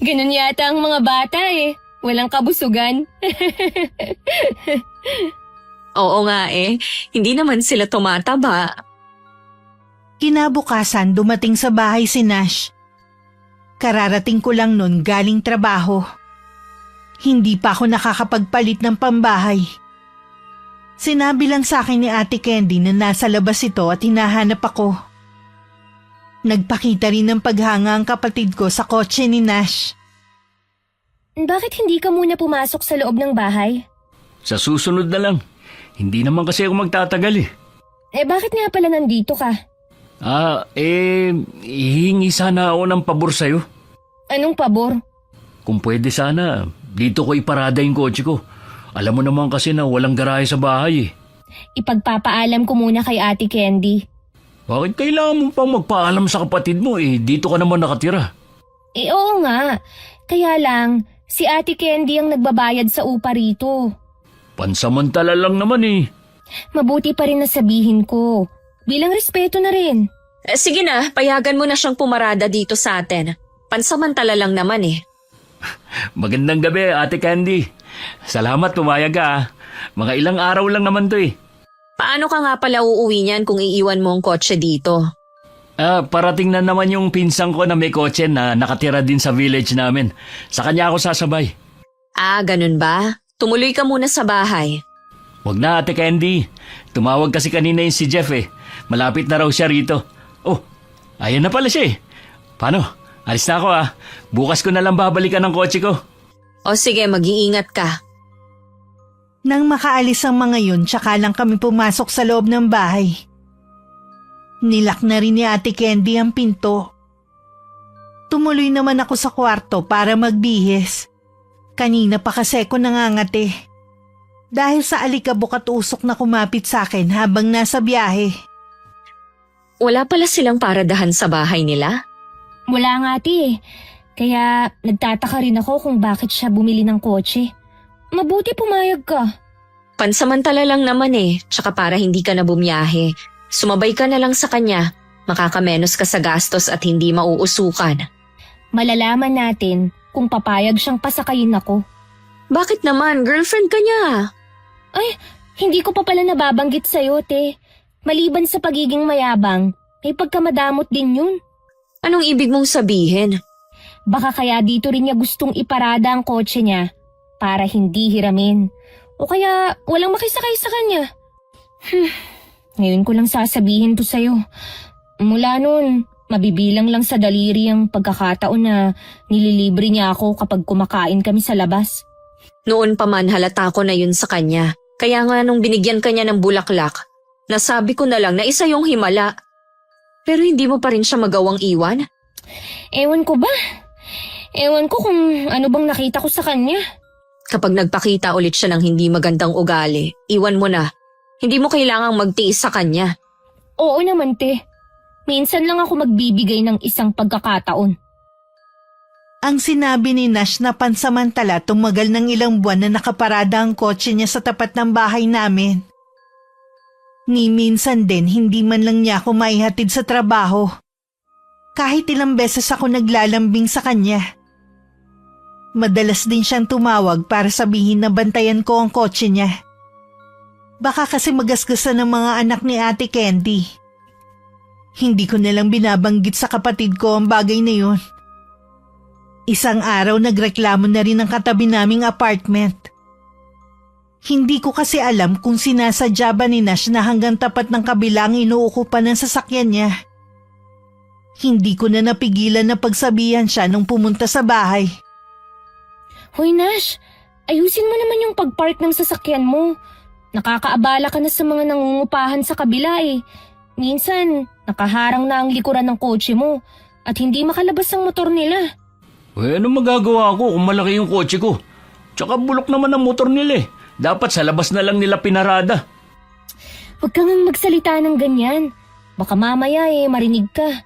Ganun yata ang mga bata Walang kabusugan. Oo nga hindi naman sila tumataba. Kinabukasan dumating sa bahay si Nash. Kararating ko lang nun galing trabaho. Hindi pa ako nakakapagpalit ng pambahay. Sinabi lang sa akin ni Ate Candy na nasa labas ito at hinahanap ako. Nagpakita rin ng paghanga ang kapatid ko sa kotse ni Nash. Bakit hindi ka muna pumasok sa loob ng bahay? Sa susunod na lang. Hindi naman kasi ako magtatagal Bakit nga pala nandito ka? Hihingi sana ako ng pabor sa'yo. Anong pabor? Kung pwede sana, dito ko iparada yung kotse ko. Alam mo naman kasi na walang garahe sa bahay Ipagpapaalam ko muna kay Ate Candy. Bakit kailangan mo pang magpaalam sa kapatid mo dito ka naman nakatira? Oo nga. Kaya lang, si Ate Candy ang nagbabayad sa upa rito. Pansamantala lang naman Mabuti pa rin na sabihin ko. Bilang respeto na rin. Sige na, payagan mo na siyang pumarada dito sa atin. Pansamantala lang naman Magandang gabi, Ate Candy. Salamat pumayag ka. Mga ilang araw lang naman to eh. Paano ka nga pala uuwi niyan kung iiwan mo ang kotse dito? Parating na naman yung pinsang ko na may kotse na nakatira din sa village namin. Sa kanya ako sasabay. Ganun ba? Tumuloy ka muna sa bahay. Wag na, Ate Candy. Tumawag kasi kanina yung si Jeff eh. Malapit na raw siya rito. Oh, ayan na pala siya eh. Paano? Alis na ako ah. Bukas ko na lang babalikan ang kotse ko. O sige, mag-iingat ka. Nang makaalis ang mga yun, tsaka lang kami pumasok sa loob ng bahay. Nilak na rin ni Ate Candy ang pinto. Tumuloy naman ako sa kwarto para magbihis. Kanina pa kasi ako nangangati. Dahil sa alikabok at usok na kumapit sa akin habang nasa biyahe. Wala pala silang paradahan sa bahay nila? Wala nga ate. Kaya nagtataka rin ako kung bakit siya bumili ng kotse. Mabuti pumayag ka. Pansamantala lang naman eh, tsaka para hindi ka na bumiyahe. Sumabay ka na lang sa kanya, makakamenos ka sa gastos at hindi mauusukan. Malalaman natin kung papayag siyang pasakayin ako. Bakit naman? Girlfriend ka niya. Ay, hindi ko pa pala nababanggit sa'yo, te. Maliban sa pagiging mayabang, may pagkamadamot din yun. Anong ibig mong sabihin? Baka kaya dito rin niya gustong iparada ang kotse niya para hindi hiramin. O kaya walang makisakay sa kanya. Ngayon ko lang sasabihin to sa'yo. Mula nun, mabibilang lang sa daliri ang pagkakataon na nililibre niya ako kapag kumakain kami sa labas. Noon pa man halata ko na yun sa kanya. Kaya nga nung binigyan ka niya ng bulaklak, nasabi ko na lang na isa yung himala. Pero hindi mo pa rin siya magawang iwan? Ewan ko ba? Ewan ko kung ano bang nakita ko sa kanya. Kapag nagpakita ulit siya ng hindi magandang ugali, iwan mo na. Hindi mo kailangang magtiis sa kanya. Oo naman, te. Minsan lang ako magbibigay ng isang pagkakataon. Ang sinabi ni Nash na pansamantala tumagal ng ilang buwan na nakaparada ang kotse niya sa tapat ng bahay namin. Ni minsan din hindi man lang niya ako maihatid sa trabaho. Kahit ilang beses ako naglalambing sa kanya. Madalas din siyang tumawag para sabihin na bantayan ko ang kotse niya. Baka kasi magasgasan ng mga anak ni Ate Candy. Hindi ko nalang binabanggit sa kapatid ko ang bagay na yun. Isang araw nagreklamo na rin ang katabi naming apartment. Hindi ko kasi alam kung sinasadya ba ni Nash na hanggang tapat ng kabilang inuukupan ng sasakyan niya. Hindi ko na napigilan na pagsabihan siya nung pumunta sa bahay. Hoy Nash, ayusin mo naman yung pagpark ng sasakyan mo. Nakakaabala ka na sa mga nangungupahan sa kabila eh. Minsan, nakaharang na ang likuran ng kotse mo at hindi makalabas ang motor nila. Anong magagawa ko kung malaki yung kotse ko? Tsaka bulok naman ang motor nila eh. Dapat sa labas na lang nila pinarada. Huwag kang magsalita ng ganyan. Baka mamaya marinig ka.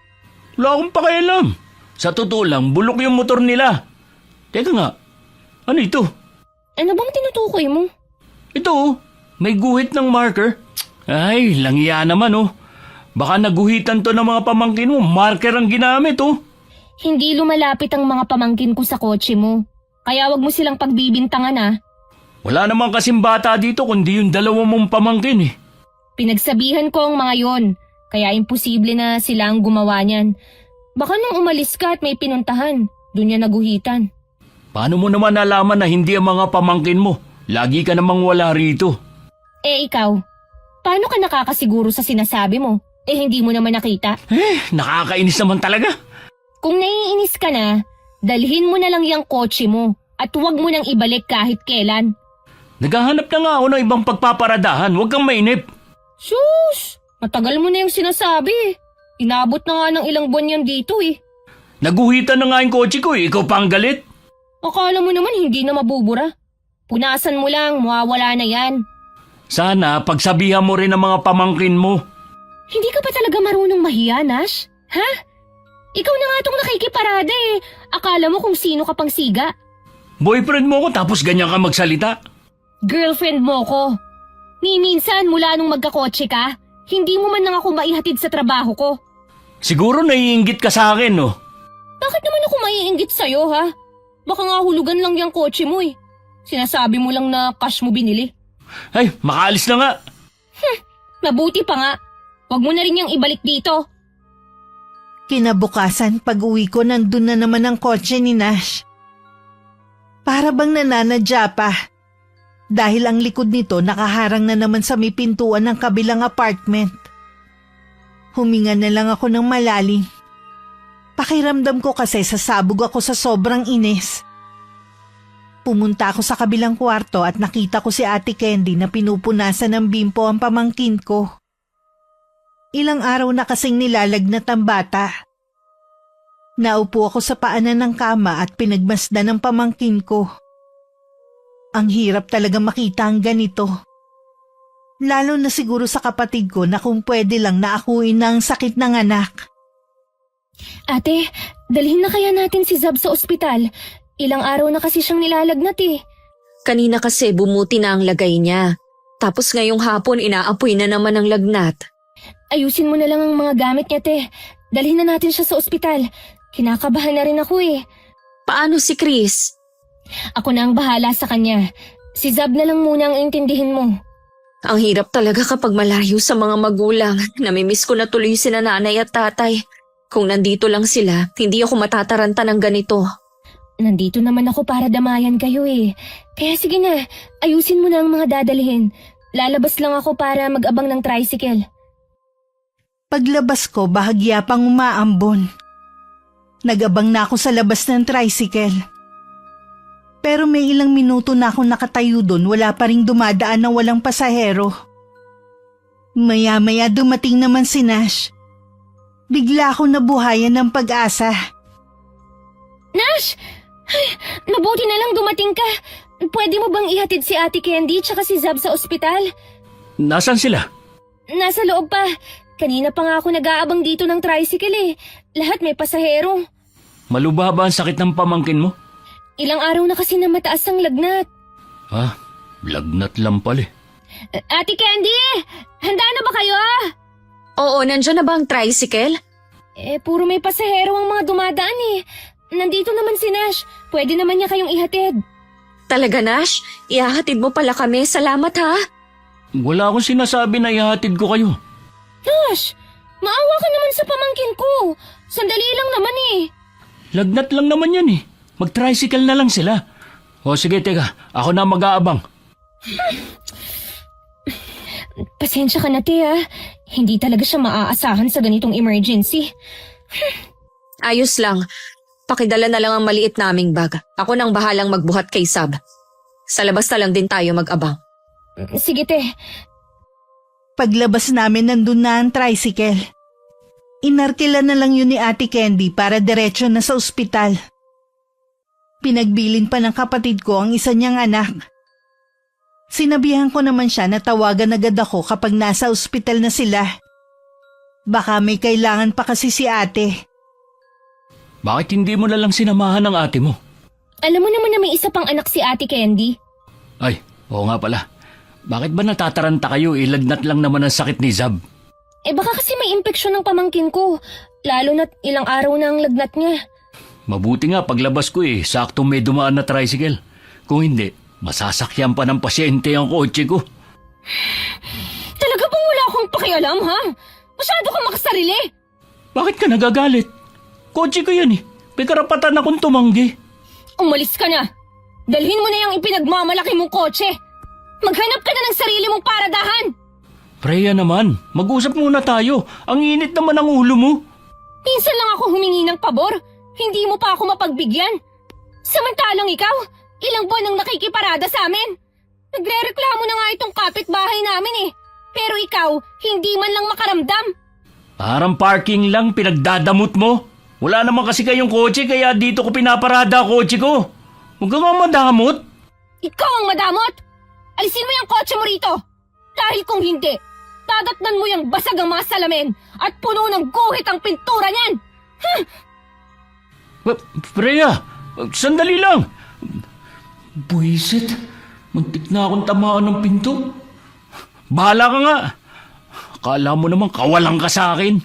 Wala akong pakialam. Sa totoo lang, bulok yung motor nila. Teka nga, ano ito? Ano bang tinutukoy mo? Ito may guhit ng marker. Ay, langya naman Baka naguhitan to ng mga pamangkin mo, marker ang ginamit Hindi lumalapit ang mga pamangkin ko sa kotse mo. Kaya wag mo silang pagbibintangan Wala naman kasing bata dito kundi yung dalawa mong pamangkin eh. Pinagsabihan ko ang mga yon. Kaya imposible na sila ang gumawa niyan. Baka nung umalis ka at may pinuntahan, doon niya naguhitan. Paano mo naman nalaman na hindi ang mga pamangkin mo? Lagi ka namang wala rito. Ikaw, paano ka nakakasiguro sa sinasabi mo? Hindi mo naman nakita? Nakakainis naman talaga. Kung naiinis ka na, dalhin mo na lang yung kotse mo at huwag mo nang ibalik kahit kailan. Naghahanap na nga ako ng ibang pagpaparadahan, huwag kang mainip. Sus! Matagal mo na yung sinasabi. Inabot na nga ng ilang buwan yan dito Naguhitan na nga yung kotse ko ikaw pa ang galit. Akala mo naman hindi na mabubura. Punasan mo lang, mawawala na yan. Sana pagsabihan mo rin ang mga pamangkin mo. Hindi ka pa talaga marunong mahiya, Nash? Ha? Ikaw na nga itong nakikiparada Akala mo kung sino ka pang siga. Boyfriend mo ko tapos ganyan ka magsalita. Girlfriend mo ko. Ni minsan mula nung magkakotse ka, hindi mo man lang ako maihatid sa trabaho ko. Siguro naiinggit ka sa akin, Bakit naman ako maiinggit sa'yo, ha? Baka nga hulugan lang yung kotse mo eh. Sinasabi mo lang na cash mo binili. Ay, makaalis na nga. Mabuti pa nga. Huwag mo na rin yung ibalik dito. Kinabukasan pag-uwi ko nandun na naman ang kotse ni Nash. Para bang nananadya pa. Dahil ang likod nito nakaharang na naman sa may pintuan ng kabilang apartment. Huminga na lang ako ng malalim. Pakiramdam ko kasi sasabog ako sa sobrang inis. Pumunta ako sa kabilang kwarto at nakita ko si Ate Candy na pinupunasan ng bimpo ang pamangkin ko. Ilang araw na kasing nilalagnat ang bata. Naupo ako sa paanan ng kama at pinagmasdan ng pamangkin ko. Ang hirap talaga makita ang ganito. Lalo na siguro sa kapatid ko na kung pwede lang naakuin na ang sakit ng anak. Ate, dalhin na kaya natin si Zab sa ospital. Ilang araw na kasi siyang nilalagnat eh. Kanina kasi bumuti na ang lagay niya. Tapos ngayong hapon inaapoy na naman ang lagnat. Ayusin mo na lang ang mga gamit niya, te. Dalhin na natin siya sa ospital. Kinakabahan na rin ako eh. Paano si Chris? Ako na ang bahala sa kanya. Si Zab na lang muna ang intindihin mo. Ang hirap talaga kapag malayo sa mga magulang. Namimiss ko na tuloy sina nanay at tatay. Kung nandito lang sila, hindi ako matataranta ng ganito. Nandito naman ako para damayan kayo eh. Kaya sige na, ayusin mo na ang mga dadalhin. Lalabas lang ako para mag-abang ng tricycle. Paglabas ko, bahagya pang umaambon. Nag-abang na ako sa labas ng tricycle. Pero may ilang minuto na akong nakatayo doon, wala pa ring dumadaan na walang pasahero. Maya-maya dumating naman si Nash. Bigla ako nabuhayan ng pag-asa. Nash! Ay, mabuti na lang dumating ka. Pwede mo bang ihatid si Ate Candy tsaka si Zab sa ospital? Nasaan sila? Nasa loob pa. Kanina pa nga ako nag-aabang dito ng tricycle eh. Lahat may pasahero. Malubha ba ang sakit ng pamangkin mo? Ilang araw na kasi na mataas ang lagnat. Lagnat lang pala eh. Ate Candy! Handa na ba kayo? Oo, nandiyan na ba ang tricycle? Puro may pasahero ang mga dumadaan eh. Nandito naman si Nash. Pwede naman niya kayong ihatid. Talaga, Nash? Ihahatid mo pala kami. Salamat ha. Wala akong sinasabi na ihatid ko kayo. Nash! Maawa ka naman sa pamangkin ko. Sandali lang naman eh. Lagnat lang naman yan eh. Mag-tricycle na lang sila. O sige, teka. Ako na mag-aabang. Pasensya ka na, te ah. Hindi talaga siya maaasahan sa ganitong emergency. Ayos lang. Pakidala na lang ang maliit naming bag. Ako nang bahalang magbuhat kay Sab. Sa labas na lang din tayo mag-abang. Sige, te. Paglabas namin nandun na ang tricycle. Inarkila na lang yun ni Ate Candy para diretsyo na sa ospital. Pinagbilin pa ng kapatid ko ang isa niyang anak. Sinabihan ko naman siya na tawagan agad ako kapag nasa ospital na sila. Baka may kailangan pa kasi si ate. Bakit hindi mo na lang sinamahan ng ate mo? Alam mo naman na may isa pang anak si Ate Candy. Ay, oo nga pala. Bakit ba natataranta kayo? Lagnat lang naman ang sakit ni Zab. Baka kasi may impeksyon ng pamangkin ko. Lalo na't ilang araw na ang lagnat niya. Mabuti nga paglabas ko saktong may dumaan na tricycle. Kung hindi, masasakyan pa ng pasyente ang kotse ko. Talaga bang wala akong pakialam, ha? Masyado kang makasarili. Bakit ka nagagalit? Kotse ko yan eh. May karapatan akong tumanggi. Umalis ka na. Dalhin mo na yung ipinagmamalaki mong kotse. Maghanap ka na ng sarili mong paradahan. Freya naman, mag-usap muna tayo. Ang init naman ang ulo mo. Minsan lang ako humingi ng pabor. Hindi mo pa ako mapagbigyan. Samantalang ikaw, ilang buwan nang nakikiparada sa amin. Nagre-reklamo na nga itong kapitbahay namin eh. Pero ikaw, hindi man lang makaramdam. Parang parking lang pinagdadamot mo. Wala naman kasi kayong kotse kaya dito ko pinaparada ang kotse ko. Huwag ka nga madamot. Ikaw ang madamot. Alisin mo yung kotse mo rito. Dahil kung hindi, dadatnan mo yung basag ang mga salamin at puno ng guhit ang pintura niyan. Freya, sandali lang. Buisit, muntik na akong tamaan ng pinto. Bahala ka nga. Akala mo naman kawalang ka sa akin.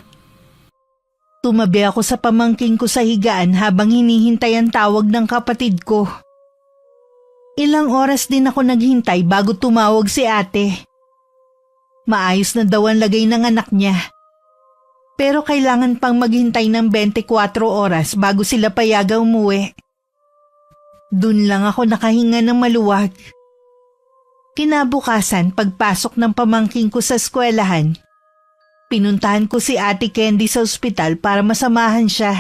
Tumabi ako sa pamangking ko sa higaan habang hinihintay ang tawag ng kapatid ko. Ilang oras din ako naghintay bago tumawag si ate. Maayos na daw ang lagay ng anak niya. Pero kailangan pang maghintay ng 24 oras bago sila payaga umuwi. Dun lang ako nakahinga ng maluwag. Kinabukasan, pagpasok ng pamangking ko sa eskwelahan, pinuntahan ko si Ate Candy sa ospital para masamahan siya.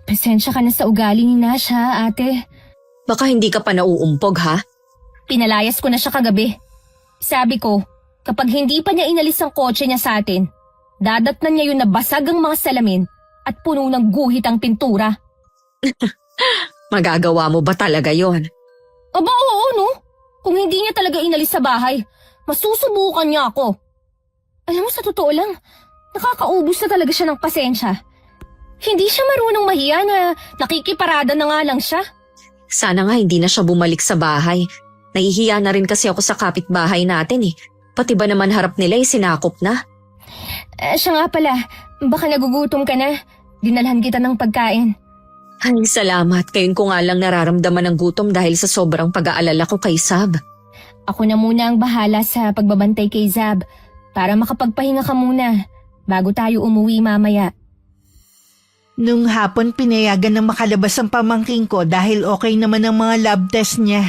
Pasensya ka na sa ugali ni Nash ha, ate. Baka hindi ka pa nauumpog ha? Pinalayas ko na siya kagabi. Sabi ko, kapag hindi pa niya inalis ang kotse niya sa atin, dadatnan niya yun na basag ang mga salamin at puno ng guhit ang pintura. Magagawa mo ba talaga yon? Aba oo no, kung hindi niya talaga inalis sa bahay, masusubukan niya ako. Alam mo sa totoo lang, nakakaubos na talaga siya ng pasensya. Hindi siya marunong mahiya na nakikiparada na nga lang siya. Sana nga hindi na siya bumalik sa bahay. Nahihiya na rin kasi ako sa kapitbahay natin eh. Pati ba naman harap nila sinakop na? Siya nga pala, baka nagugutom ka na. Dinalhan kita ng pagkain. Ay, salamat. Ngayon ko nga lang nararamdaman ng gutom dahil sa sobrang pag-aalala ko kay Sab. Ako na muna ang bahala sa pagbabantay kay Zab para makapagpahinga ka muna bago tayo umuwi mamaya. Nung hapon pinayagan na makalabas ang pamangking ko dahil okay naman ang mga lab test niya.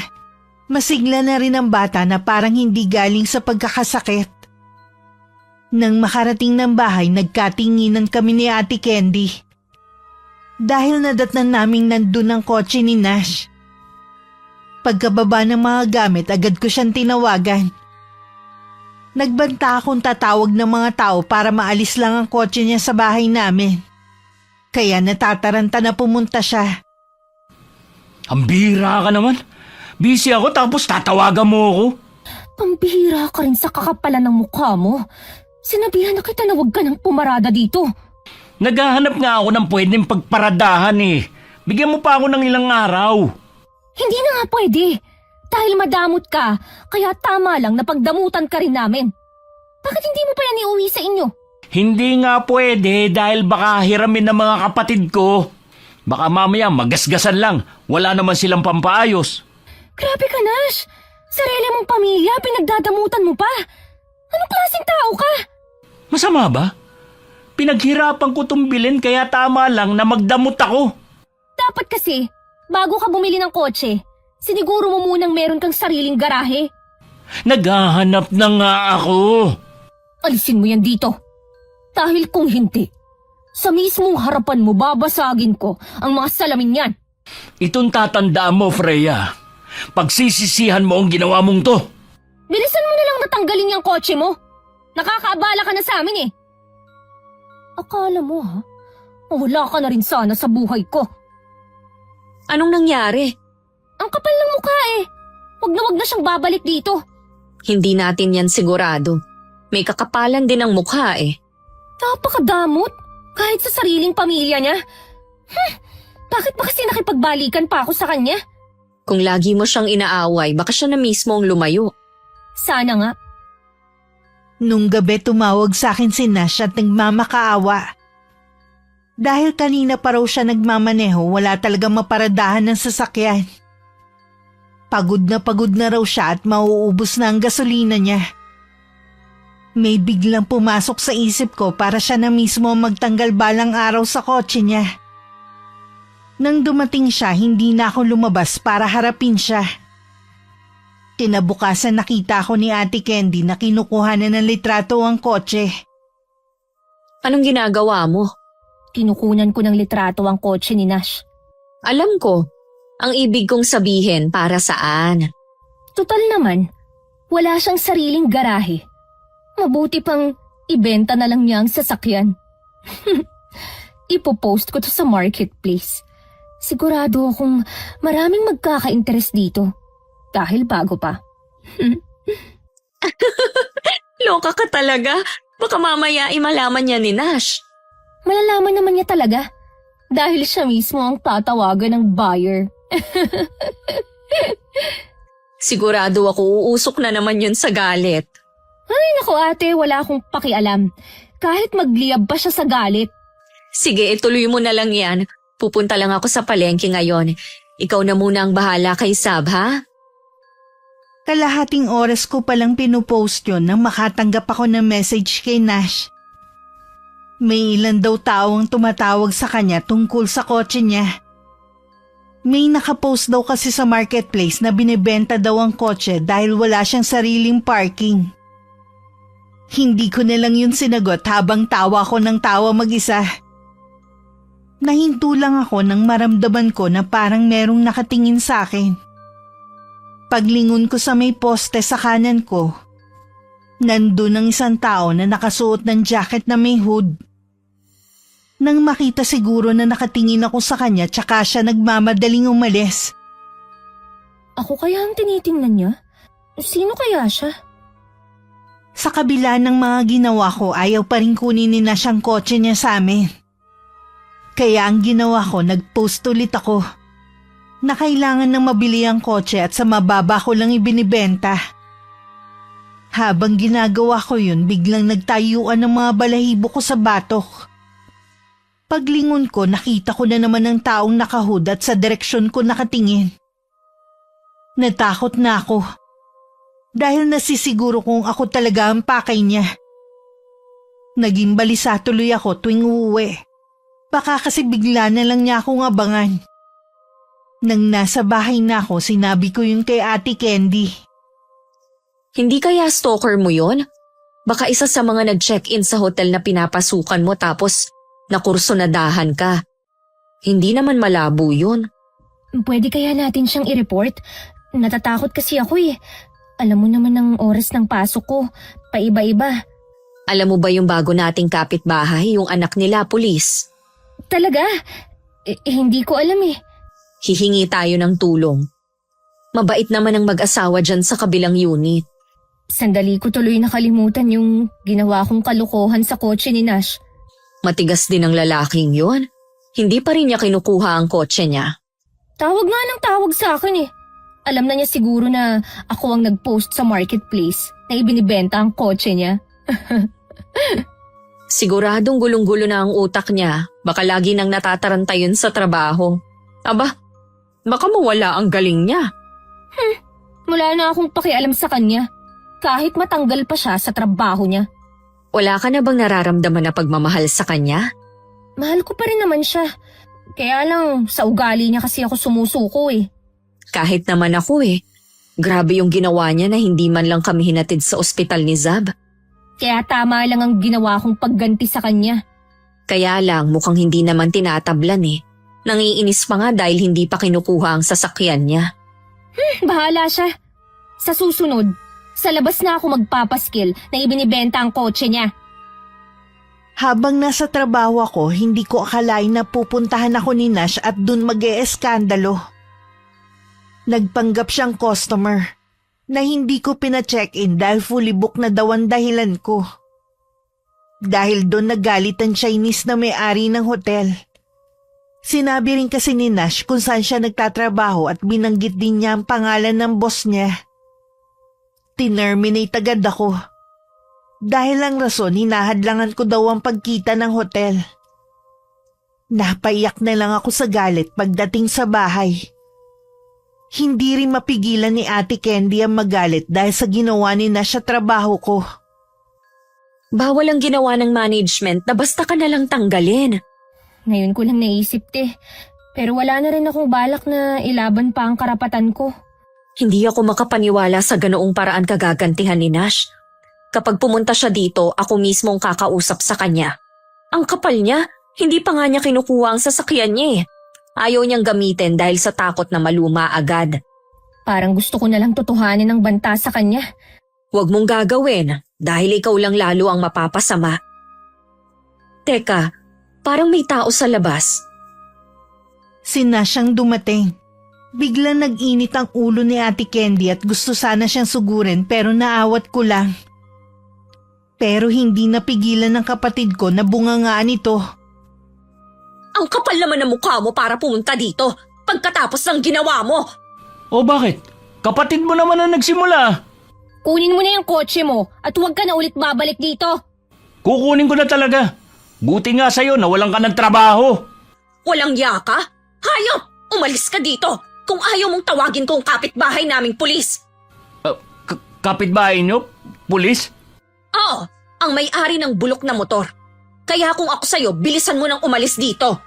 Masigla na rin ang bata na parang hindi galing sa pagkakasakit. Nang makarating ng bahay, nagkatinginan kami ni Ate Candy. Dahil nadatnan naming nandun ang kotse ni Nash. Pagkababa ng mga gamit, agad ko siyang tinawagan. Nagbanta akong tatawag ng mga tao para maalis lang ang kotse niya sa bahay namin. Kaya natataranta na pumunta siya. Ang bihira ka naman. Busy ako tapos tatawagan mo ako. Pambihira ka rin sa kakapalan ng mukha mo. Sinabihan na kita na huwag ka nang pumarada dito. Naghahanap nga ako ng pwedeng pagparadahan eh. Bigyan mo pa ako ng ilang araw. Hindi na nga pwede. Dahil madamot ka, kaya tama lang na pagdamutan ka rin namin. Bakit hindi mo pa yan iuwi sa inyo? Hindi nga pwede dahil baka hiramin ng mga kapatid ko. Baka mamaya magasgasan lang. Wala naman silang pampaayos. Grabe ka, Nash. Sarili mong pamilya, pinagdadamutan mo pa. Anong klaseng tao ka? Masama ba? Pinaghirapan ko tumbilin kaya tama lang na magdamot ako. Dapat kasi, bago ka bumili ng kotse, siniguro mo munang meron kang sariling garahe. Naghahanap na nga ako. Alisin mo yan dito. Dahil kung hindi, sa mismong harapan mo babasagin ko ang mga salamin yan. Itong tatandaan mo, Freya. Pagsisisihan mo ang ginawa mong to. Bilisan mo na lang natanggalin yung kotse mo. Nakakaabala ka na sa amin eh. Akala mo ha? Wala ka na rin sana sa buhay ko. Anong nangyari? Ang kapal ng mukha eh. Wag na siyang babalik dito. Hindi natin yan sigurado. May kakapalan din ang mukha eh. Napakadamot. Kahit sa sariling pamilya niya. Bakit ba kasi nakipagbalikan pa ako sa kanya? Kung lagi mo siyang inaaway, baka siya na mismo ang lumayo. Sana nga. Nung gabi tumawag sa akin si Nash at nagmamakaawa. Dahil kanina pa raw siya nagmamaneho, wala talagang maparadahan ng sasakyan. Pagod na raw siya at mauubos na ang gasolina niya. May biglang pumasok sa isip ko para siya na mismo ang magtanggal balang araw sa kotse niya. Nang dumating siya, hindi na ako lumabas para harapin siya. Kinabukasan nakita ko ni Ate Candy na kinukuha na ng litrato ang kotse. Anong ginagawa mo? Kinukunan ko ng litrato ang kotse ni Nash. Alam ko. Ang ibig kong sabihin para saan. Total naman, wala siyang sariling garahe. Mabuti pang ibenta na lang niya ang sasakyan. Ipopost ko to sa marketplace. Sigurado akong maraming magkaka-interest dito. Dahil bago pa. Loka ka talaga. Baka mamaya imalaman niya ni Nash. Malalaman naman niya talaga. Dahil siya mismo ang tatawagan ng buyer. Sigurado ako uusok na naman yun sa galit. Ay naku ate, wala akong pakialam. Kahit magliyab pa siya sa galit. Sige, ituloy mo na lang yan. Pupunta lang ako sa palengke ngayon. Ikaw na muna ang bahala kay Sab, ha? Kalahating oras ko palang pinupost yun nang makatanggap ako ng message kay Nash. May ilan daw taong tumatawag sa kanya tungkol sa kotse niya. May nakapost daw kasi sa marketplace na binibenta daw ang kotse dahil wala siyang sariling parking. Hindi ko na lang yun sinagot habang tawa ko ng tawa mag-isa. Nahinto lang ako nang maramdaman ko na parang merong nakatingin sa akin. Paglingon ko sa may poste sa kanan ko, nandun ang isang tao na nakasuot ng jacket na may hood. Nang makita siguro na nakatingin ako sa kanya tsaka siya nagmamadaling umalis. Ako kaya ang tinitingnan niya? Sino kaya siya? Sa kabila ng mga ginawa ko, ayaw pa rin kunin ni Nash ang kotse niya sa amin. Kaya ang ginawa ko, nag-post ulit ako na kailangan ng mabili ang kotse at sa mababa ko lang ibinibenta. Habang ginagawa ko yun, biglang nagtayuan ng mga balahibo ko sa batok. Paglingon ko, nakita ko na naman ang taong nakahood at sa direksyon ko nakatingin. Natakot na ako dahil nasisiguro kong ako talaga ang pakay niya. Naging balisa tuloy ako tuwing uuwi. Baka kasi bigla na lang niya akong abangan. Nang nasa bahay na ako, sinabi ko yun kay Ate Candy. Hindi kaya stalker mo yon? Baka isa sa mga nag-check-in sa hotel na pinapasukan mo tapos nakursunadahan ka. Hindi naman malabo yun. Pwede kaya natin siyang i-report? Natatakot kasi ako eh. Alam mo naman ang oras ng pasok ko. Paiba-iba. Alam mo ba yung bago nating kapitbahay, yung anak nila, pulis? Talaga? Hindi ko alam eh. Hihingi tayo ng tulong. Mabait naman ang mag-asawa dyan sa kabilang unit. Sandali ko tuloy nakalimutan yung ginawa kong kalokohan sa kotse ni Nash. Matigas din ang lalaking yun. Hindi pa rin niya kinukuha ang kotse niya. Tawag nga ng tawag sa akin eh. Alam na niya siguro na ako ang nag-post sa marketplace na ibinibenta ang kotse niya. Siguradong gulong-gulo na ang utak niya. Baka lagi nang natataranta yun sa trabaho. Aba, baka mawala ang galing niya. Wala na akong pakialam sa kanya. Kahit matanggal pa siya sa trabaho niya. Wala ka na bang nararamdaman na pagmamahal sa kanya? Mahal ko pa rin naman siya. Kaya lang sa ugali niya kasi ako sumusuko eh. Kahit naman ako eh. Grabe yung ginawa niya na hindi man lang kami hinatid sa ospital ni Zab. Kaya tama lang ang ginawa kong pagganti sa kanya. Kaya lang mukhang hindi naman tinatablan eh. Nangiinis pa nga dahil hindi pa kinukuha ang sasakyan niya. Bahala siya. Sa susunod, sa labas na ako magpapaskil na ibinibenta ang kotse niya. Habang nasa trabaho ako, hindi ko akalain na pupuntahan ako ni Nash at dun mag-e-eskandalo. Nagpanggap siyang customer na hindi ko pina-check-in dahil fully book na daw ang dahilan ko. Dahil doon nagalit ang Chinese na may-ari ng hotel. Sinabi rin kasi ni Nash kung saan siya nagtatrabaho at binanggit din niya ang pangalan ng boss niya. Tinerminate agad ako. Dahil ang rason, hinahadlangan ko daw ang pagkita ng hotel. Napaiyak na lang ako sa galit pagdating sa bahay. Hindi rin mapigilan ni Ate Candy ang magalit dahil sa ginawa ni Nash sa trabaho ko. Bawal ang ginawa ng management na basta ka na lang tanggalin. Ngayon ko lang naisip pero wala na rin akong balak na ilaban pa ang karapatan ko. Hindi ako makapaniwala sa ganoong paraan kagagantihan ni Nash. Kapag pumunta siya dito, ako mismo ang kakausap sa kanya. Ang kapal niya, hindi pa nga niya kinukuha ang sasakyan niya eh. Ayaw niyang gamitin dahil sa takot na maluma agad. Parang gusto ko na lang tutuhanin ng banta sa kanya. Huwag mong gagawin dahil ikaw lang lalo ang mapapasama. Teka, parang may tao sa labas. Si Nash ang dumating. Biglang nag-init ang ulo ni Ate Candy at gusto sana siyang sugurin pero naawat ko lang. Pero hindi napigilan ng kapatid ko na bungangaan ito. Ang kapal naman ng mukha mo para pumunta dito pagkatapos ng ginawa mo. O bakit? Kapatid mo naman ang nagsimula. Kunin mo na yung kotse mo at huwag ka na ulit babalik dito. Kukunin ko na talaga. Buti nga sa'yo na walang ka ng trabaho. Walang yaka? Hayop! Umalis ka dito! Kung ayaw mong tawagin ko ang kapitbahay naming pulis. Kapitbahay nyo? Pulis? Oo, ang may-ari ng bulok na motor. Kaya kung ako sa'yo, bilisan mo nang umalis dito.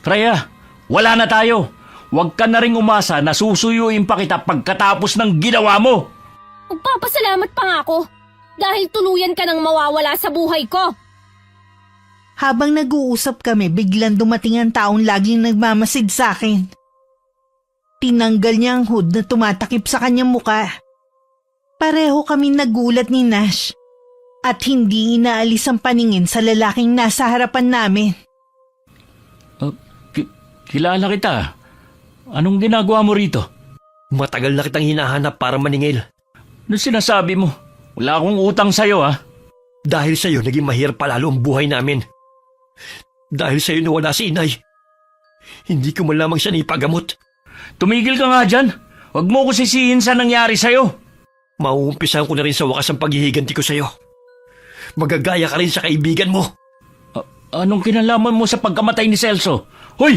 Freya, wala na tayo. Huwag ka na ring umasa na susuyuin pa kita pagkatapos ng ginawa mo. Magpapasalamat pa nga ako dahil tuluyan ka nang mawawala sa buhay ko. Habang nag-uusap kami, biglang dumating ang taong laging nagmamasid sa akin. Tinanggal niya ang hood na tumatakip sa kanyang muka. Pareho kami nagulat ni Nash at hindi inaalis ang paningin sa lalaking nasa harapan namin. Kilala kita. Anong ginagawa mo rito? Matagal na kitang hinahanap para maningil. Ano sinasabi mo? Wala akong utang sa'yo, ha? Dahil sa'yo, naging mahirap palalo ang buhay namin. Dahil sa'yo nawala si inay. Hindi ko man lamang siya naipagamot. Tumigil ka nga dyan. Huwag mo ko sisihin sa nangyari sa'yo. Mauumpisahan ko na rin sa wakas ang paghihiganti ko sa'yo. Magagaya ka rin sa kaibigan mo. Anong kinalaman mo sa pagkamatay ni Celso? Hoy!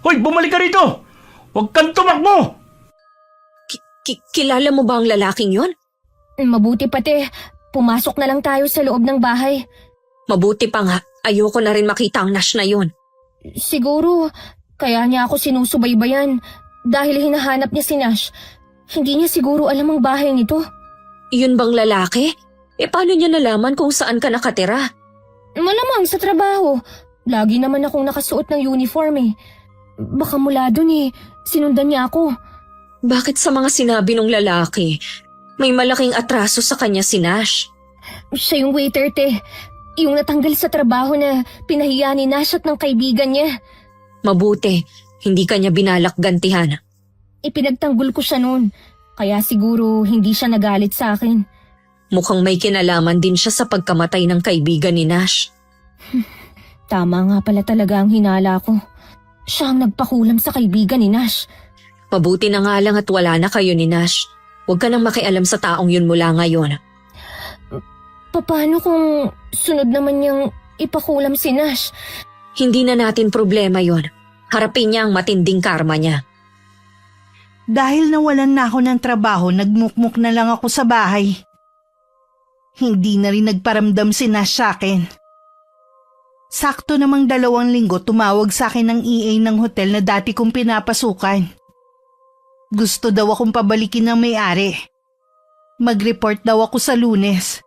Hoy, bumalik ka rito! Huwag kang tumakbo! Kilala mo ba ang lalaking yon? Mabuti pati, pumasok na lang tayo sa loob ng bahay. Mabuti pa nga, ayoko na rin makita ang Nash na yon. Siguro, kaya niya ako sinusubaybayan dahil hinahanap niya si Nash. Hindi niya siguro alam ang bahay nito. Yun bang lalaki? Paano niya nalaman kung saan ka nakatira? Malamang sa trabaho. Lagi naman akong nakasuot ng uniform eh. Baka mula dun sinundan niya ako. Bakit sa mga sinabi ng lalaki, may malaking atraso sa kanya si Nash? Siya yung waiter, te. Yung natanggal sa trabaho na pinahiya ni Nash at ng kaibigan niya. Mabuti, hindi kanya binalak gantihan. Ipinagtanggol ko siya noon. Kaya siguro hindi siya nagalit sa akin. Mukhang may kinalaman din siya sa pagkamatay ng kaibigan ni Nash. Tama nga pala talaga ang hinala ko. Siya ang nagpakulam sa kaibigan ni Nash. Mabuti na nga lang at wala na kayo ni Nash. Huwag ka nang makialam sa taong yun mula ngayon. Paano kung sunod naman niyang ipakulam si Nash? Hindi na natin problema yon. Harapin niya ang matinding karma niya. Dahil nawalan na ako ng trabaho, nagmukmuk na lang ako sa bahay. Hindi na rin nagparamdam si Nash sa akin. Sakto namang 2 linggo tumawag sa akin ng EA ng hotel na dati kong pinapasukan. Gusto daw akong pabalikin ng may-ari. Mag-report daw ako sa Lunes.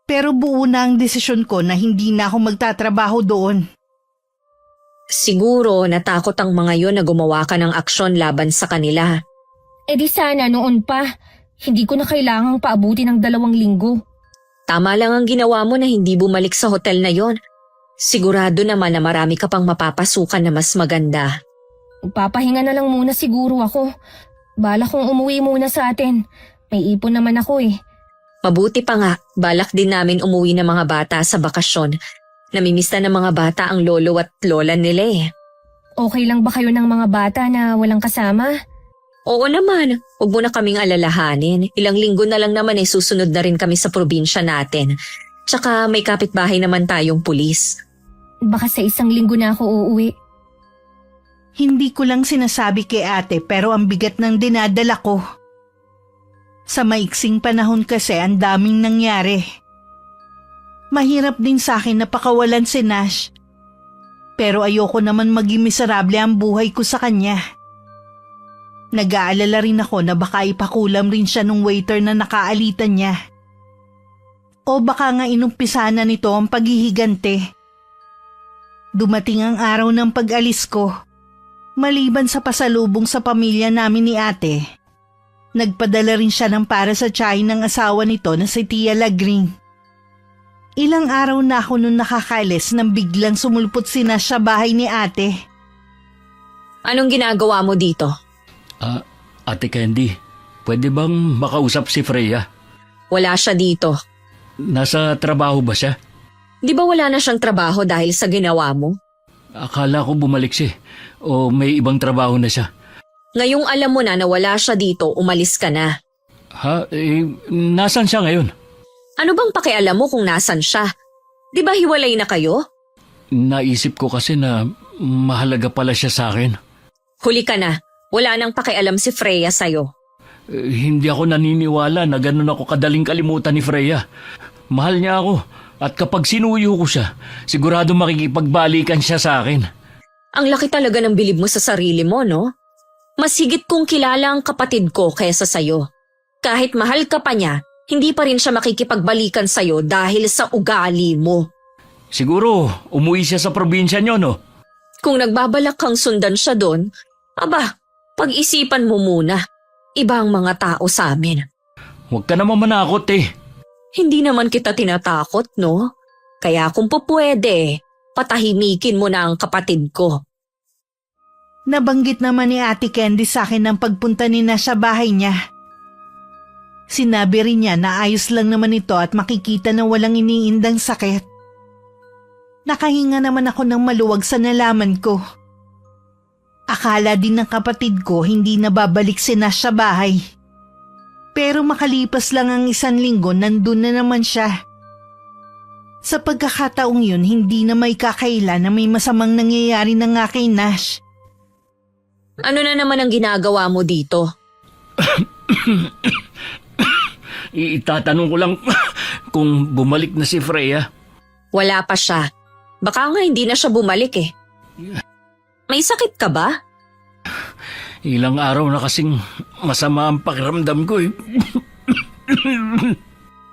Pero buo na ang desisyon ko na hindi na ako magtatrabaho doon. Siguro natakot ang mga yon na gumawa ka ng aksyon laban sa kanila. Di sana noon pa. Hindi ko na kailangang paabuti ng 2 linggo. Tama lang ang ginawa mo na hindi bumalik sa hotel na yon. Sigurado naman na marami ka pang mapapasukan na mas maganda. Papahinga na lang muna siguro ako. Bala kong umuwi muna sa atin. May ipon naman ako eh. Mabuti pa nga, balak din namin umuwi ng mga bata sa bakasyon. Namimista ng mga bata ang lolo at lola nila eh. Okay lang ba kayo ng mga bata na walang kasama? Oo naman, huwag mo na kaming alalahanin. Ilang linggo na lang naman susunod na rin kami sa probinsya natin. Tsaka may kapitbahay naman tayong pulis. Baka sa 1 linggo na ako uuwi. Hindi ko lang sinasabi kay ate pero ang bigat ng dinadala ko. Sa maiksing panahon kasi ang daming nangyari. Mahirap din sa akin na pakawalan si Nash. Pero ayoko naman maging miserable ang buhay ko sa kanya. Nag-aalala rin ako na baka ipakulam rin siya nung waiter na nakaalitan niya. O baka nga inumpisa na nito ang paghihigante. Dumating ang araw ng pag-alis ko. Maliban sa pasalubong sa pamilya namin ni ate, nagpadala rin siya ng para sa tiyahin ng asawa nito na si Tia Lagring. Ilang araw na ako nung nakakaalis nang biglang sumulpot si Nash sa bahay ni ate. Anong ginagawa mo dito? Ate Candy, pwede bang makausap si Freya? Wala siya dito. Nasa trabaho ba siya? Di ba wala na siyang trabaho dahil sa ginawa mo? Akala ko bumalik siya o may ibang trabaho na siya. Ngayong alam mo na wala siya dito, umalis ka na. Nasan siya ngayon? Ano bang pakialam mo kung nasan siya? Di ba hiwalay na kayo? Naisip ko kasi na mahalaga pala siya sa akin. Huli ka na. Wala nang pakialam si Freya sa'yo. Hindi ako naniniwala na ganun ako kadaling kalimutan ni Freya. Mahal niya ako at kapag sinuyo ko siya, sigurado makikipagbalikan siya sa akin. Ang laki talaga ng bilib mo sa sarili mo, no? Mas higit kong kilala ang kapatid ko kaysa sa'yo. Kahit mahal ka pa niya, hindi pa rin siya makikipagbalikan sa'yo dahil sa ugali mo. Siguro umuwi siya sa probinsya niyo, no? Kung nagbabalak kang sundan siya doon, aba, pag-isipan mo muna. Iba ang mga tao sa amin. Huwag ka naman manakot eh. Hindi naman kita tinatakot, no? Kaya kung pupwede, patahimikin mo na ang kapatid ko. Nabanggit naman ni Ate Candy sa akin ang pagpunta ni Nash sa bahay niya. Sinabi rin niya na ayos lang naman ito at makikita na walang iniindang sakit. Nakahinga naman ako ng maluwag sa nalaman ko. Akala din ng kapatid ko hindi na babalik si Nash sa bahay. Pero makalipas lang ang 1 linggo, nandun na naman siya. Sa pagkakataong yun, hindi na may kakaila na may masamang nangyayari na nga kay Nash. Ano na naman ang ginagawa mo dito? Itatanong ko lang kung bumalik na si Freya. Wala pa siya. Baka nga hindi na siya bumalik eh. May sakit ka ba? Ilang araw na kasing masama ang pakiramdam ko eh.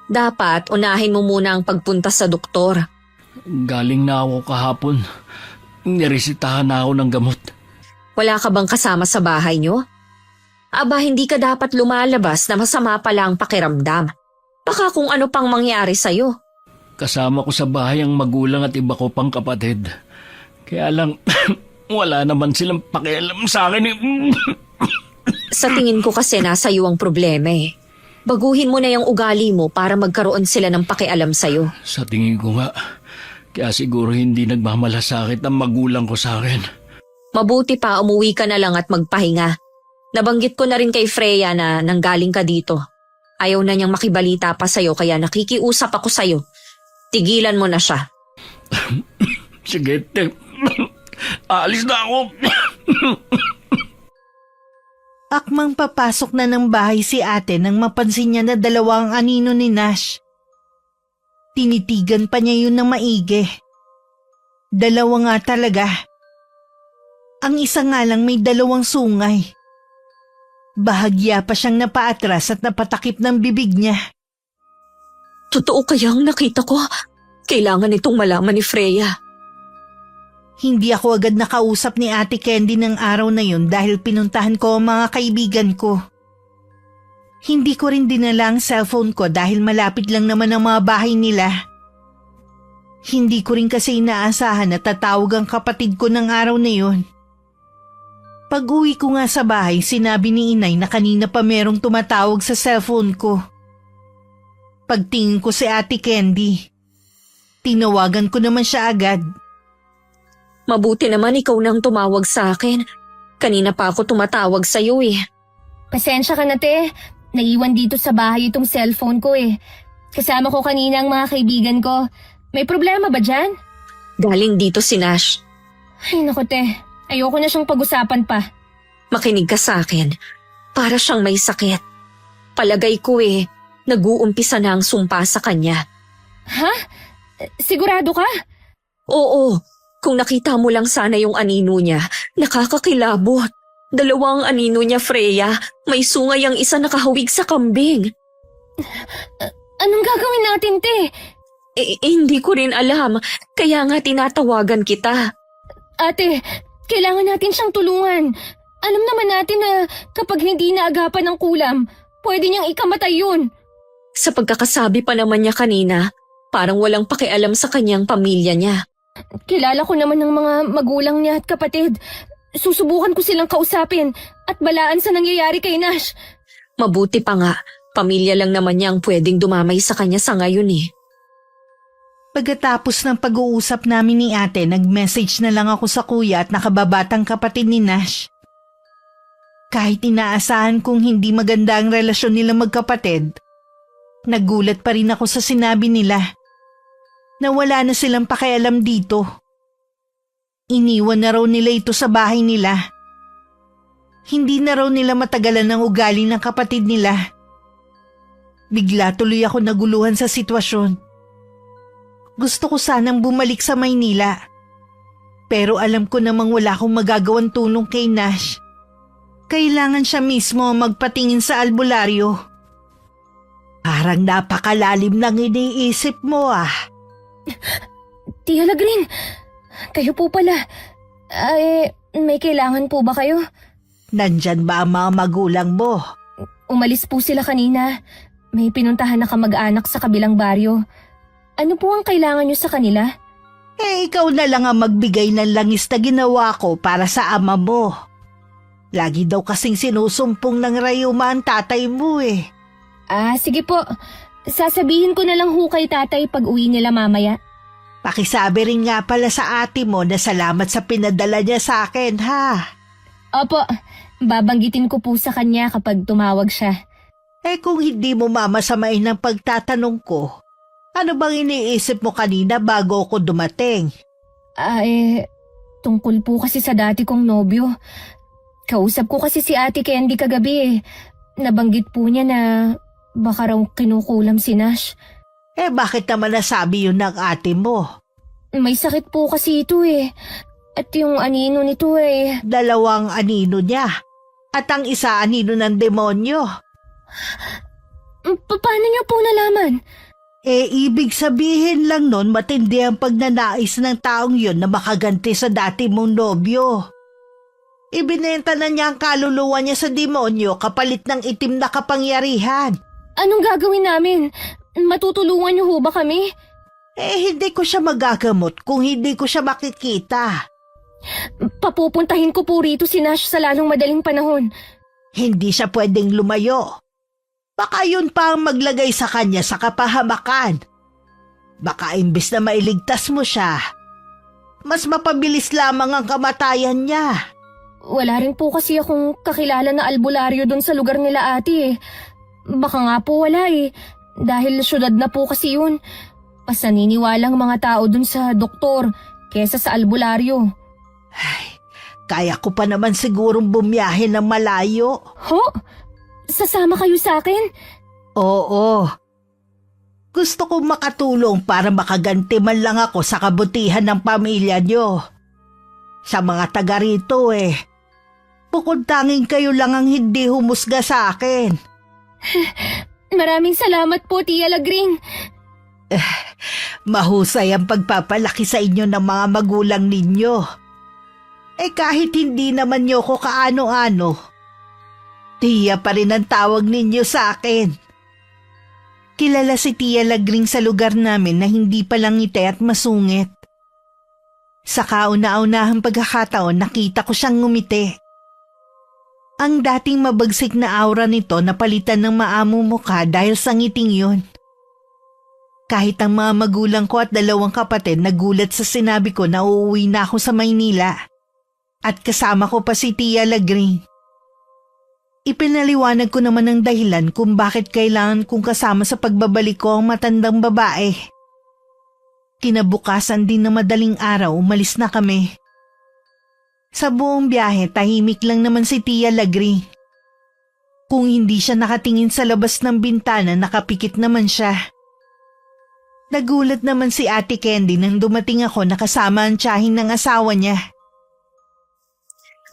Dapat unahin mo muna ang pagpunta sa doktor. Galing na ako kahapon. Niresitahan na ako ng gamot. Wala ka bang kasama sa bahay niyo? Aba, hindi ka dapat lumalabas na masama pala ang pakiramdam. Baka kung ano pang mangyari sa'yo. Kasama ko sa bahay ang magulang at iba ko pang kapatid. Kaya lang, wala naman silang pakialam sa akin eh. Sa tingin ko kasi nasa iyo ang problema eh. Baguhin mo na yung ugali mo para magkaroon sila ng pakialam sa'yo. Sa tingin ko nga, kaya siguro hindi nagmamalasakit ang magulang ko sa akin. Mabuti pa umuwi ka na lang at magpahinga. Nabanggit ko na rin kay Freya na nanggaling ka dito. Ayaw na niyang makibalita pa sa'yo kaya nakikiusap ako sa'yo. Tigilan mo na siya. Sige, alis na ako. Akmang papasok na ng bahay si ate nang mapansin niya na 2 ang anino ni Nash. Tinitigan pa niya yun ng maigi. 2 nga talaga. Ang isa nga lang may 2 sungay. Bahagya pa siyang napaatras at napatakip ng bibig niya. Totoo kaya ang nakita ko? Kailangan itong malaman ni Freya. Hindi ako agad nakausap ni Ate Candy ng araw na yun dahil pinuntahan ko ang mga kaibigan ko. Hindi ko rin dinala ang cellphone ko dahil malapit lang naman ang mga bahay nila. Hindi ko rin kasi inaasahan na tatawag ang kapatid ko ng araw na yun. Pag-uwi ko nga sa bahay, sinabi ni inay na kanina pa merong tumatawag sa cellphone ko. Pagtingin ko si Ate Candy, tinawagan ko naman siya agad. Mabuti naman ikaw nang tumawag sa akin. Kanina pa ako tumatawag sa'yo eh. Pasensya ka na, te. Naiwan dito sa bahay itong cellphone ko eh. Kasama ko kanina ang mga kaibigan ko. May problema ba dyan? Galing dito si Nash. Ay naku, te. Ayoko na siyang pag-usapan pa. Makinig ka sa akin. Para siyang may sakit. Palagay ko eh, nag-uumpisa na ang sumpa sa kanya. Ha? Sigurado ka? Oo, kung nakita mo lang sana yung anino niya, nakakakilabot. 2 ang anino niya, Freya. May sungay ang isa nakahawig sa kambing. Anong gagawin natin, te? Hindi ko rin alam, kaya nga tinatawagan kita. Ate, kailangan natin siyang tulungan. Alam naman natin na kapag hindi naagapan ng kulam, pwede niyang ikamatay yun. Sa pagkakasabi pa naman niya kanina, parang walang pakialam sa kanyang pamilya niya. Kilala ko naman ng mga magulang niya at kapatid. Susubukan ko silang kausapin at balaan sa nangyayari kay Nash. Mabuti pa nga, pamilya lang naman niya ang pwedeng dumamay sa kanya sa ngayon eh. Pagkatapos ng pag-uusap namin ni ate, nag-message na lang ako sa kuya at nakababatang kapatid ni Nash. Kahit inaasahan kong hindi maganda ang relasyon nila magkapatid, nagulat pa rin ako sa sinabi nila. na wala na silang pakialam dito. Iniwan na raw nila ito sa bahay nila. Hindi na raw nila matagalan ng ugali ng kapatid nila. Bigla tuloy ako naguluhan sa sitwasyon. Gusto ko sanang bumalik sa Maynila. Pero alam ko namang wala akong magagawang tulong kay Nash. Kailangan siya mismo magpatingin sa albularyo. Parang napakalalim ng iniisip mo Tia Lagring, kayo po pala. May kailangan po ba kayo? Nandyan ba ang mga magulang mo? Umalis po sila kanina. May pinuntahan na kamag-anak sa kabilang baryo. Ano po ang kailangan niyo sa kanila? Ikaw na lang ang magbigay ng langis na ginawa ko para sa ama mo. Lagi daw kasing sinusumpong ng rayuma ang tatay mo Sige po. Sasabihin ko na lang ho kay tatay pag uwi nila mamaya. Pakisabi rin nga pala sa ate mo na salamat sa pinadala niya sa akin, ha? Opo, babanggitin ko po sa kanya kapag tumawag siya. Kung hindi mo mamasamain ng pagtatanong ko, ano bang iniisip mo kanina bago ako dumating? Tungkol po kasi sa dati kong nobyo. Kausap ko kasi si Ate Candy kagabi Nabanggit po niya na baka raw kinukulam si Nash. Bakit naman nasabi yun ng ate mo? May sakit po kasi ito At yung anino nito 2 anino niya. At ang isa anino ng demonyo. Paano niyo po nalaman? Ibig sabihin lang nun matindi ang pagnanais ng taong yun na makaganti sa dati mong nobyo. Ibinenta na niya ang kaluluwa niya sa demonyo kapalit ng itim na kapangyarihan. Anong gagawin namin? Matutulungan niyo ho ba kami? Hindi ko siya magagamot kung hindi ko siya makikita. Papupuntahin ko po rito si Nash sa lalong madaling panahon. Hindi siya pwedeng lumayo. Baka yun pa ang maglagay sa kanya sa kapahamakan. Baka imbes na mailigtas mo siya, mas mapabilis lamang ang kamatayan niya. Wala rin po kasi akong kakilala na albularyo doon sa lugar nila ate Baka nga po wala dahil syudad na po kasi yun. Mas naniniwalang mga tao doon sa doktor kesa sa albularyo. Kaya ko pa naman sigurong bumiyahe ng malayo. Ho? Sasama kayo sa akin? Oo. Gusto kong makatulong para makaganti man lang ako sa kabutihan ng pamilya niyo. Sa mga taga rito bukod tanging kayo lang ang hindi humusga sa akin. Maraming salamat po, Tia Lagring. Mahusay ang pagpapalaki sa inyo ng mga magulang ninyo. Kahit hindi naman niyo ko kaano-ano, Tia pa rin ang tawag ninyo sa akin. Kilala si Tia Lagring sa lugar namin na hindi palang ngiti at masungit. Sa kauna-unahang pagkakataon nakita ko siyang ngumiti. Ang dating mabagsik na aura nito napalitan ng maamo mukha dahil sa ngiting yun. Kahit ang mga magulang ko at 2 kapatid nagulat sa sinabi ko na uuwi na ako sa Maynila. At kasama ko pa si Tia Lagring. Ipinaliwanag ko naman ang dahilan kung bakit kailangan kong kasama sa pagbabalik ko ang matandang babae. Kinabukasan din na madaling araw umalis na kami. Sa buong biyahe tahimik lang naman si Tia Lagring. Kung hindi siya nakatingin sa labas ng bintana nakapikit naman siya. Nagulat naman si Ate Candy nang dumating ako na kasama ang tiyahin ng asawa niya.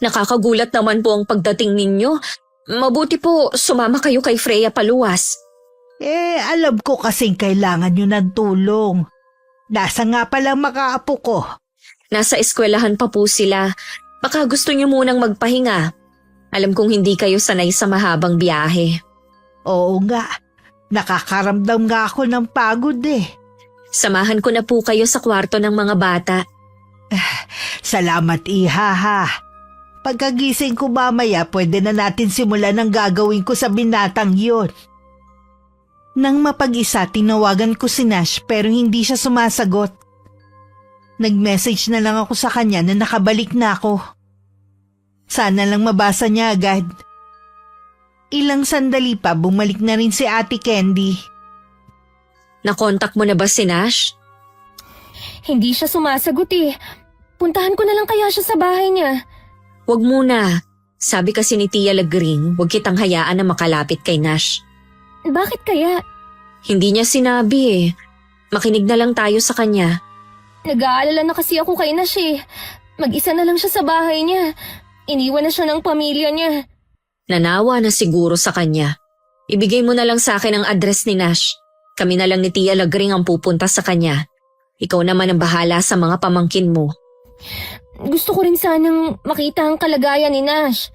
Nakakagulat naman po ang pagdating ninyo. Mabuti po sumama kayo kay Freya Paluwas. Alam ko kasing kailangan nyo ng tulong. Nasa nga pala makaapo ko. Nasa eskwelahan pa po sila. Baka gusto niyo munang magpahinga. Alam kong hindi kayo sanay sa mahabang biyahe. Oo nga. Nakakaramdam nga ako ng pagod Samahan ko na po kayo sa kwarto ng mga bata. Salamat iha ha. Pagkagising ko mamaya pwede na natin simulan ang gagawin ko sa binatang yun. Nang mapag-isa tinawagan ko si Nash pero hindi siya sumasagot. Nag-message na lang ako sa kanya na nakabalik na ako. Sana lang mabasa niya agad. Ilang sandali pa bumalik na rin si Ate Candy. Nakontak mo na ba si Nash? Hindi siya sumasagot eh. Puntahan ko na lang kaya siya sa bahay niya. Wag muna. Sabi kasi ni Tia Lagring, huwag kitang hayaan na makalapit kay Nash. Bakit kaya? Hindi niya sinabi eh. Makinig na lang tayo sa kanya. Nag-aalala na kasi ako kay Nash eh. Mag-isa na lang siya sa bahay niya. Iniwan na siya ng pamilya niya. Nanawa na siguro sa kanya. Ibigay mo na lang sa akin ang address ni Nash. Kami na lang ni Tia Lagring ang pupunta sa kanya. Ikaw naman ang bahala sa mga pamangkin mo. Gusto ko rin sanang makita ang kalagayan ni Nash.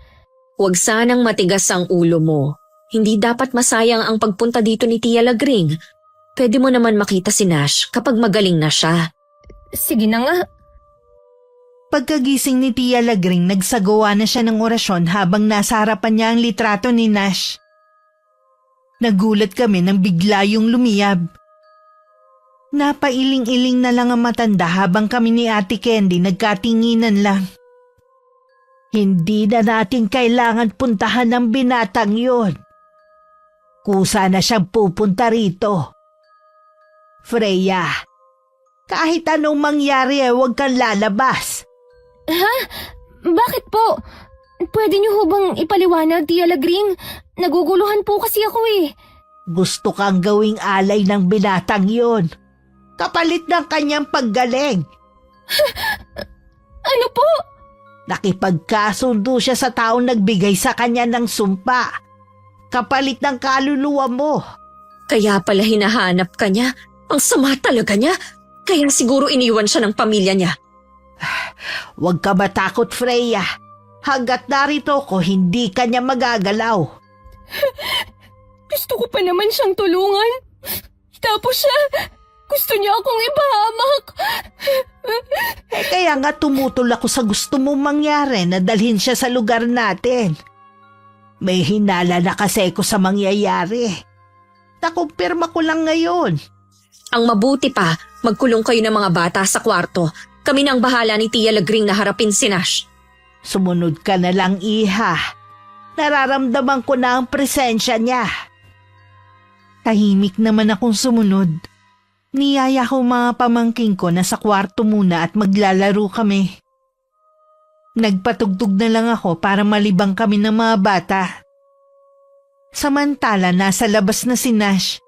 Huwag sanang matigas ang ulo mo. Hindi dapat masayang ang pagpunta dito ni Tia Lagring. Pwede mo naman makita si Nash kapag magaling na siya. Sige na nga. Pagkagising ni Tia Lagring, nagsagawa na siya ng orasyon habang nasa harapan niya ang litrato ni Nash. Nagulat kami nang bigla yung lumiyab. Napailing-iling na lang ang matanda habang kami ni Ate Candy nagkatinginan lang. Hindi na natin kailangan puntahan ng binatang yon. Kusa na siyang pupunta rito. Freya, kahit anong mangyari huwag kang lalabas. Ha? Bakit po? Pwede niyo ho bang ipaliwanag, Tia Lagring? Naguguluhan po kasi ako eh. Gusto kang gawing alay ng binatang yon. Kapalit ng kanyang paggaling. Ano po? Nakipagkasundo siya sa taong nagbigay sa kanya ng sumpa. Kapalit ng kaluluwa mo. Kaya pala hinahanap ka niya. Ang sama talaga niya. Kaya siguro iniwan siya ng pamilya niya. Huwag ka matakot, Freya. Hanggat narito ko, hindi ka niya magagalaw. Gusto ko pa naman siyang tulungan. Tapos siya, gusto niya akong ipahamak. Kaya nga tumutol ako sa gusto mong mangyari na dalhin siya sa lugar natin. May hinala na kasi ko sa mangyayari. Nakumpirma ko lang ngayon. Ang mabuti pa, magkulong kayo ng mga bata sa kwarto. Kami na ang bahala ni Tia Lagring na harapin si Nash. Sumunod ka na lang, Iha. Nararamdaman ko na ang presensya niya. Tahimik naman akong sumunod. Niyaya ko mga pamangking ko na sa kwarto muna at maglalaro kami. Nagpatugtog na lang ako para malibang kami ng mga bata. Samantala, nasa labas na si Nash.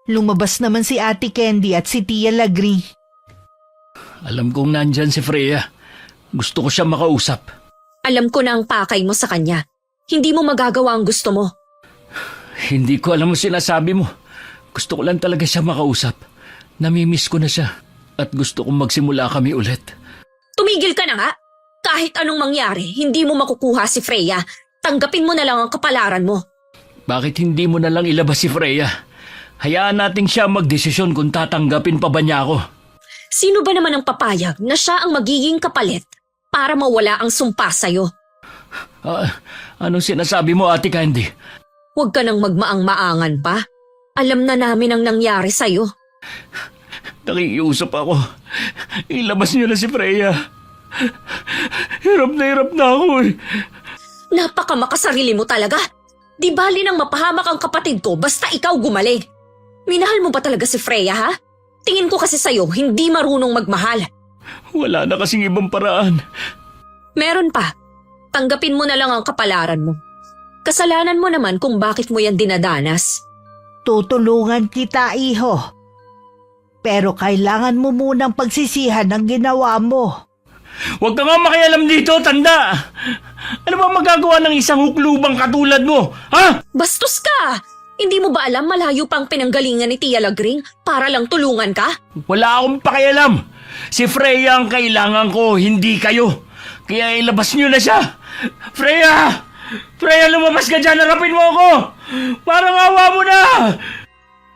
Lumabas naman si Ate Candy at si Tia Lagring. Alam kong nandyan si Freya. Gusto ko siya makausap. Alam ko na ang pakay mo sa kanya. Hindi mo magagawa ang gusto mo. Hindi ko alam ang sinasabi mo. Gusto ko lang talaga siya makausap. Namimiss ko na siya. At gusto kong magsimula kami ulit. Tumigil ka na nga. Kahit anong mangyari, hindi mo makukuha si Freya. Tanggapin mo na lang ang kapalaran mo. Bakit hindi mo na lang ilabas si Freya? Hayaan nating siya magdesisyon kung tatanggapin pa ba niya ako. Sino ba naman ang papayag na siya ang magiging kapalit para mawala ang sumpa sa'yo? Anong sinasabi mo, Ate Candy? Huwag ka nang magmaang-maangan pa. Alam na namin ang nangyari sa'yo. Nakikiusap ako. Ilabas niyo na si Freya. Hirap na ako eh. Napakamakasarili mo talaga. Di bali nang mapahamak ang kapatid ko basta ikaw gumaling. Minahal mo ba talaga si Freya, ha? Tingin ko kasi sa'yo, hindi marunong magmahal. Wala na kasing ibang paraan. Meron pa. Tanggapin mo na lang ang kapalaran mo. Kasalanan mo naman kung bakit mo yan dinadanas. Tutulungan kita, Iho. Pero kailangan mo munang pagsisihan ang ginawa mo. Huwag ka nga makialam dito, tanda! Ano ba magagawa ng isang huklubang katulad mo, ha? Bastos ka! Hindi mo ba alam malayo pang pinanggalingan ni Tia Lagring para lang tulungan ka? Wala akong pakialam. Si Freya ang kailangan ko, hindi kayo. Kaya ilabas niyo na siya. Freya! Freya, lumabas ka dyan, harapin mo ako! Parang awa mo na!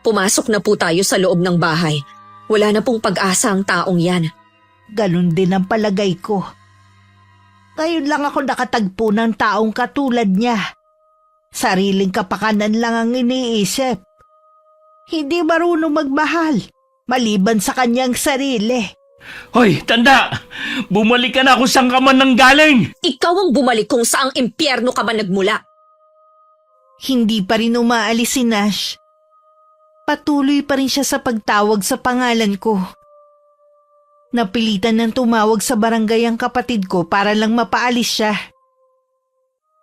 Pumasok na po tayo sa loob ng bahay. Wala na pong pag-asa ang taong yan. Ganun din ang palagay ko. Ngayon lang ako nakatagpo ng taong katulad niya. Sariling kapakanan lang ang iniisip. Hindi marunong magmahal, maliban sa kanyang sarili. Hoy, tanda! Bumalik ka na kung saan ka man nanggaling! Ikaw ang bumalik kung saang impyerno ka man nagmula. Hindi pa rin umaalis si Nash. Patuloy pa rin siya sa pagtawag sa pangalan ko. Napilitan ng tumawag sa barangay ang kapatid ko para lang mapaalis siya.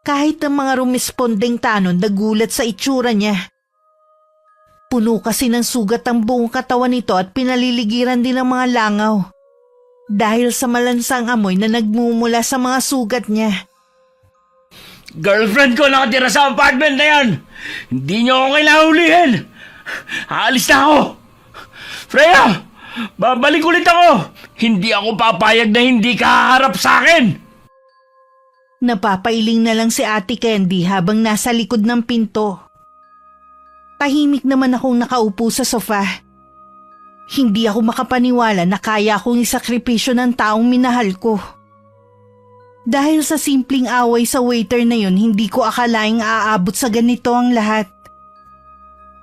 Kahit ang mga rumespondeng tanod nagulat sa itsura niya. Puno kasi ng sugat ang buong katawan nito at pinaliligiran din ng mga langaw. Dahil sa malansang amoy na nagmumula sa mga sugat niya. Girlfriend ko nakatira sa apartment na yan! Hindi niyo ako kailangan. Aalis na ako! Freya! Babalik ulit ako! Hindi ako papayag na hindi ka haharap sa akin! Napapailing na lang si Ate Candy habang nasa likod ng pinto. Tahimik naman akong nakaupo sa sofa. Hindi ako makapaniwala na kaya akong isakripisyo ng taong minahal ko. Dahil sa simpleng away sa waiter na yun, hindi ko akalaing aabot sa ganito ang lahat.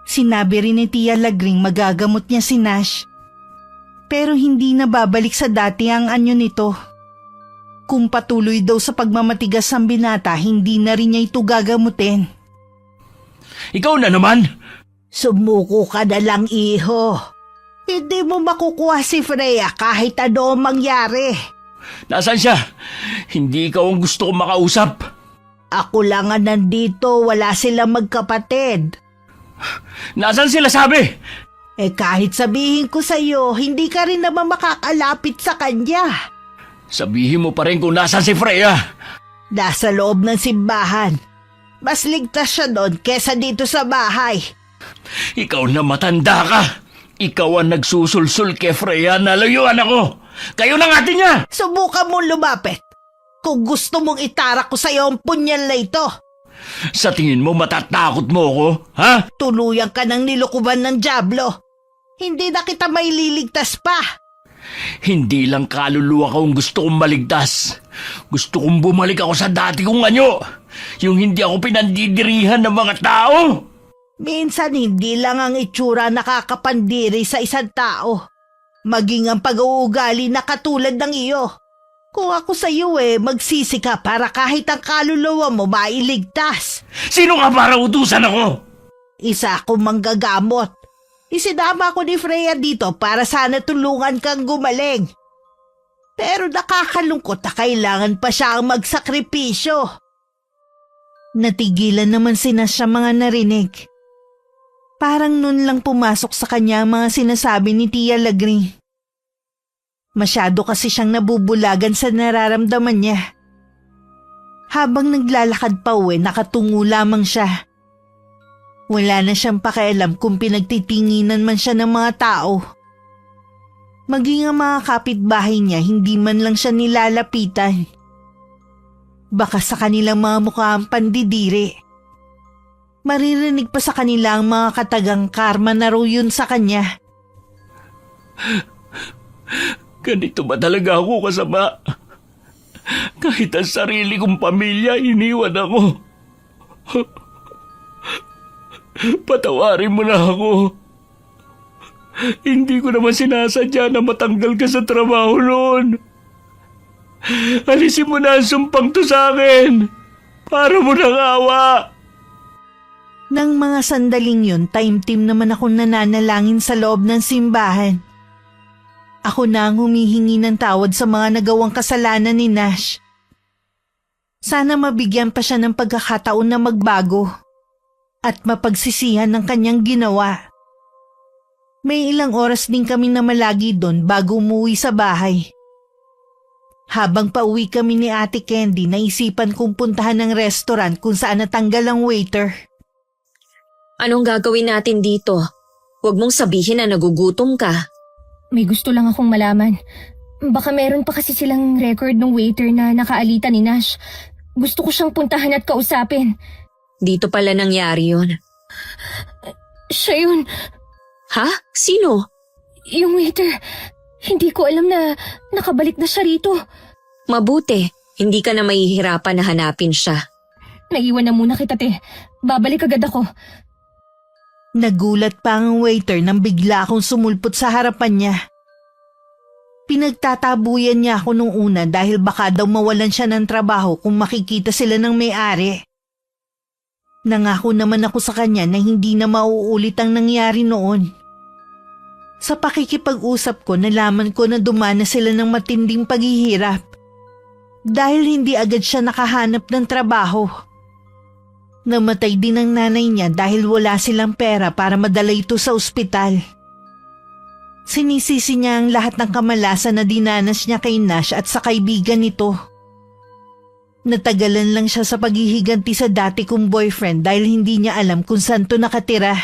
Sinabi rin ni Tia Lagring magagamot niya si Nash. Pero hindi na babalik sa dati ang anyo nito. Kung patuloy daw sa pagmamatigas ang binata, hindi na rin niya ito gagamutin. Ikaw na naman! Sumuko ka na lang, iho. Hindi mo makukuha si Freya kahit ano ang mangyari. Nasaan siya? Hindi ikaw ang gusto kong makausap. Ako lang ang nandito, wala silang magkapatid. Nasaan sila sabi? Kahit sabihin ko sa'yo, hindi ka rin naman makakalapit sa kanya. Sabihin mo pa rin kung nasaan si Freya. Nasa loob ng simbahan. Mas ligtas siya doon kesa dito sa bahay. Ikaw na matanda ka. Ikaw ang nagsusulsul kay Freya na layuan ako. Kayo na nga niya! Subukan mong lumapit. Kung gusto mong itarak ko sa'yo ang punyal na ito. Sa tingin mo matatakot mo ako, ha? Tuluyan ka ng nilukuban ng dyablo. Hindi na kita maililigtas pa. Hindi lang kaluluwa kong gusto kong maligtas. Gusto kong bumalik ako sa dati kong anyo. Yung hindi ako pinandidirihan ng mga tao. Minsan hindi lang ang itsura nakakapandiri sa isang tao. Maging ang pag-uugali na katulad ng iyo. Kung ako sa iyo magsisi ka para kahit ang kaluluwa mo mailigtas. Sino ka para utusan ako? Isa akong manggagamot. Isinama ko ni Freya dito para sana tulungan kang gumaling. Pero nakakalungkot na kailangan pa siya ang magsakripisyo. Natigilan naman sina siya mga narinig. Parang nun lang pumasok sa kanya ang mga sinasabi ni Tia Lagring. Masyado kasi siyang nabubulagan sa nararamdaman niya. Habang naglalakad pa uwi, nakatungo lamang siya. Wala na siyang pakialam kung pinagtitinginan man siya ng mga tao. Maging ang mga kapitbahay niya, hindi man lang siya nilalapitan. Baka sa kanilang mga mukha ang pandidiri. Maririnig pa sa kanila ang mga katagang karma na raw yun sa kanya. Ganito ba talaga ako kasama? Kahit ang sarili kong pamilya, iniwan ako. Patawarin mo na ako. Hindi ko naman sinasadya na matanggal ka sa trabaho noon. Alisin mo na ang sumpang to sa akin. Para mo nang awa. Nang mga sandaling yun, time-team naman akong nananalangin sa loob ng simbahan. Ako na ang humihingi ng tawad sa mga nagawang kasalanan ni Nash. Sana mabigyan pa siya ng pagkakataon na magbago at mapagsisihan ng kanyang ginawa. May ilang oras din kami na malagi doon bago umuwi sa bahay. Habang pauwi kami ni Ate Candy, naisipan kong puntahan ng restaurant kung saan natanggal ang waiter. Anong gagawin natin dito? Huwag mong sabihin na nagugutom ka. May gusto lang akong malaman. Baka meron pa kasi silang record ng waiter na nakaalita ni Nash. Gusto ko siyang puntahan at kausapin. Dito pala nangyari yun. Siya yun. Ha? Sino? Yung waiter. Hindi ko alam na nakabalik na siya rito. Mabuti. Hindi ka na mahihirapan na hanapin siya. Naiwan na muna kita, te. Babalik agad ako. Nagulat pa ang waiter nang bigla akong sumulpot sa harapan niya. Pinagtatabuyan niya ako nung una dahil baka daw mawalan siya ng trabaho kung makikita sila ng may-ari. Nangako naman ako sa kanya na hindi na mauulit ang nangyari noon. Sa pakikipag-usap ko, nalaman ko na dumana sila ng matinding paghihirap dahil hindi agad siya nakahanap ng trabaho. Namatay din ang nanay niya dahil wala silang pera para madala ito sa ospital. Sinisisi niya ang lahat ng kamalasan na dinanas niya kay Nash at sa kaibigan nito. Natagalan lang siya sa paghihiganti sa dati kong boyfriend dahil hindi niya alam kung saan to nakatira.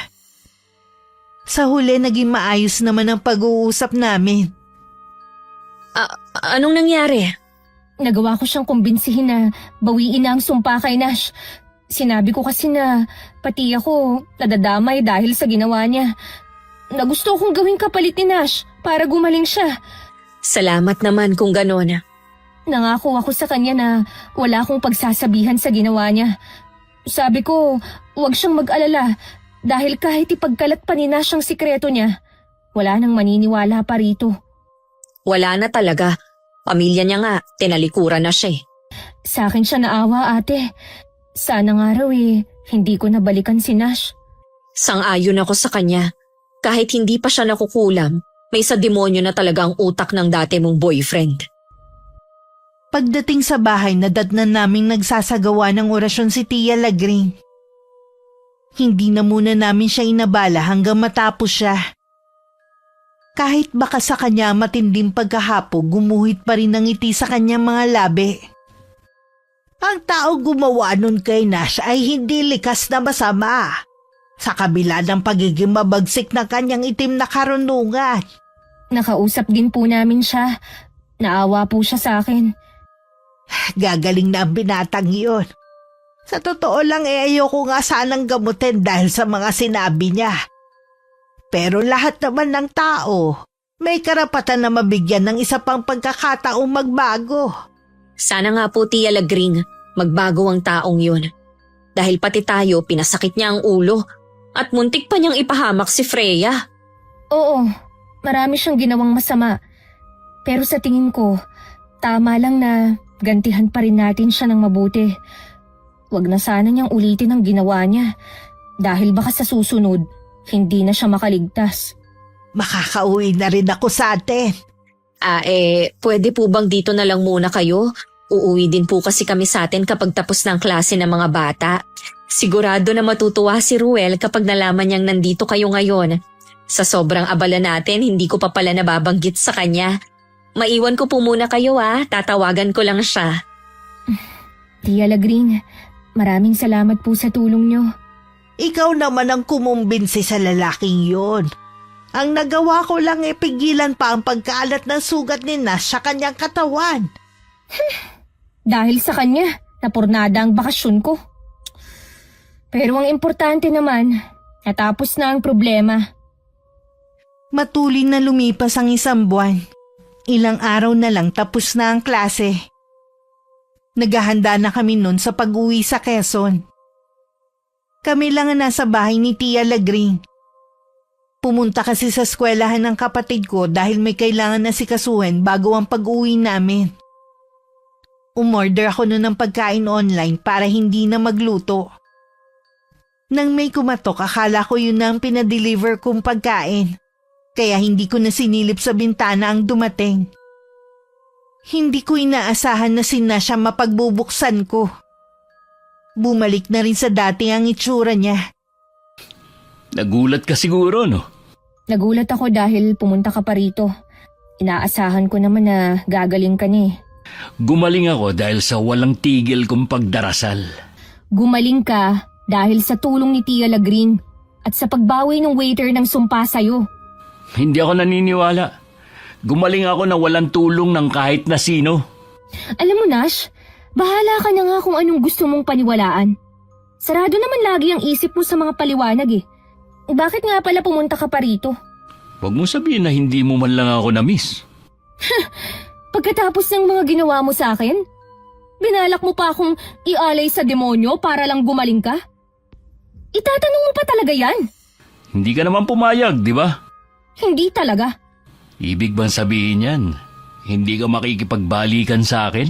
Sa huli, naging maayos naman ang pag-uusap namin. Anong nangyari? Nagawa ko siyang kumbinsihin na bawiin na ang sumpa kay Nash. Sinabi ko kasi na pati ako nadadamay dahil sa ginawa niya. Na gusto kong gawing kapalit ni Nash para gumaling siya. Salamat naman kung ganon. Nangako ako sa kanya na wala akong pagsasabihan sa ginawa niya. Sabi ko, huwag siyang mag-alala dahil kahit ipagkalat pa ni Nash ang sikreto niya, wala nang maniniwala pa rito. Wala na talaga. Pamilya niya nga, tinalikuran na siya. Sa akin siya naawa, ate. Sana nga raw hindi ko nabalikan si Nash. Sang-ayon ako sa kanya. Kahit hindi pa siya nakukulam, may sa demonyo na talaga ang utak ng dati mong boyfriend. Pagdating sa bahay, nadatnan naming nagsasagawa ng orasyon si Tia Lagring. Hindi na muna namin siya inabala hanggang matapos siya. Kahit baka sa kanya matinding pagkahapog, gumuhit pa rin ang ngiti sa kanyang mga labi. Ang tao gumawa nun kay Nash ay hindi likas na masama. Sa kabila ng pagiging mabagsik na kanyang itim na karunungan. Nakausap din po namin siya. Naawa po siya sa akin. Gagaling na ang binatang iyon. Sa totoo lang ayoko nga sanang gamutin dahil sa mga sinabi niya. Pero lahat naman ng tao, may karapatan na mabigyan ng isa pang pagkakataong magbago. Sana nga po, Tia Lagring, magbago ang taong yun. Dahil pati tayo, pinasakit niya ang ulo at muntik pa niyang ipahamak si Freya. Oo, marami siyang ginawang masama. Pero sa tingin ko, tama lang na gantihan pa rin natin siya ng mabuti. Huwag na sana niyang ulitin ang ginawa niya dahil baka sa susunod, hindi na siya makaligtas. Makakauwi na rin ako sa atin. Pwede po bang dito na lang muna kayo? Uuwi din po kasi kami sa atin kapag tapos ng klase ng mga bata. Sigurado na matutuwa si Ruel kapag nalaman niyang nandito kayo ngayon. Sa sobrang abala natin, hindi ko pa pala nababanggit sa kanya. Maiwan ko po muna kayo tatawagan ko lang siya. Tia Lagring, maraming salamat po sa tulong niyo. Ikaw naman ang kumumbinsi sa lalaking yon. Ang nagawa ko lang pigilan pa ang pagkaalat ng sugat ni Nash sa kanyang katawan. Dahil sa kanya, napurnada ang bakasyon ko. Pero ang importante naman, natapos na ang problema. Matuloy na lumipas ang isang buwan. Ilang araw na lang tapos na ang klase. Naghahanda na kami nun sa pag-uwi sa Quezon. Kami lang ang nasa bahay ni Tia Lagring. Pumunta kasi sa eskwelahan ng kapatid ko dahil may kailangan na sikasuhin bago ang pag-uwi namin. Umorder ako nun ng pagkain online para hindi na magluto. Nang may kumatok, akala ko yun na ang pinadeliver kong pagkain. Kaya hindi ko na sinilip sa bintana ang dumating. Hindi ko inaasahan na siya mapagbubuksan ko. Bumalik na rin sa dati ang itsura niya. Nagulat ka siguro, no? Nagulat ako dahil pumunta ka pa rito. Inaasahan ko naman na gagaling ka ni. Gumaling ako dahil sa walang tigil kong pagdarasal. Gumaling ka dahil sa tulong ni Tia Lagring at sa pagbawi ng waiter ng sumpa sa'yo. Hindi ako naniniwala. Gumaling ako na walang tulong ng kahit na sino. Alam mo, Nash, bahala ka na nga kung anong gusto mong paniwalaan. Sarado naman lagi ang isip mo sa mga paliwanag Bakit nga pala pumunta ka pa rito? Huwag mo sabihin na hindi mo man lang ako na-miss. Pagkatapos ng mga ginawa mo sa akin, binalak mo pa akong ialay sa demonyo para lang gumaling ka? Itatanong mo pa talaga yan? Hindi ka naman pumayag, di ba? Hindi talaga. Ibig bang sabihin yan? Hindi ka makikipagbalikan sa akin?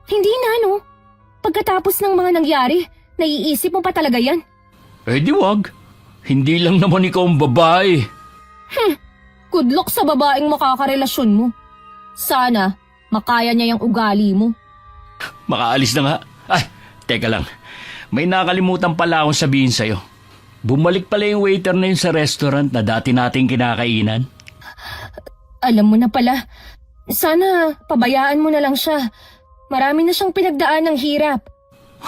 Hindi na, no? Pagkatapos ng mga nangyari, naiisip mo pa talaga yan? Eh di wag. Hindi lang naman ikaw ang babae. Good luck sa babaeng makakarelasyon mo. Sana, makaya niya yung ugali mo. Makaalis na nga. Ay, teka lang. May nakalimutan pala akong sabihin sa'yo. Bumalik pala yung waiter na yun sa restaurant na dati nating kinakainan. Alam mo na pala, sana pabayaan mo na lang siya. Marami na siyang pinagdaan ng hirap.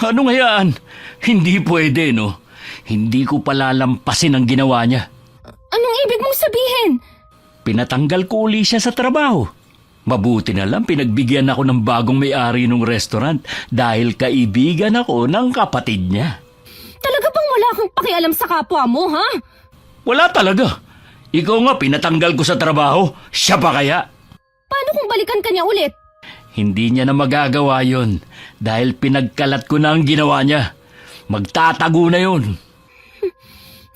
Ano nga yan? Hindi pwede, no? Hindi ko palalampasin ang ginawa niya. Anong ibig mong sabihin? Pinatanggal ko uli siya sa trabaho. Mabuti na lang pinagbigyan ako ng bagong may-ari ng restaurant dahil kaibigan ako ng kapatid niya. Talaga bang wala kang pakialam sa kapwa mo, ha? Wala talaga. Ikaw nga pinatanggal ko sa trabaho. Siya pa kaya? Paano kung balikan ka niya ulit? Hindi niya na magagawa yon dahil pinagkalat ko na ang ginawa niya. Magtatago na yon.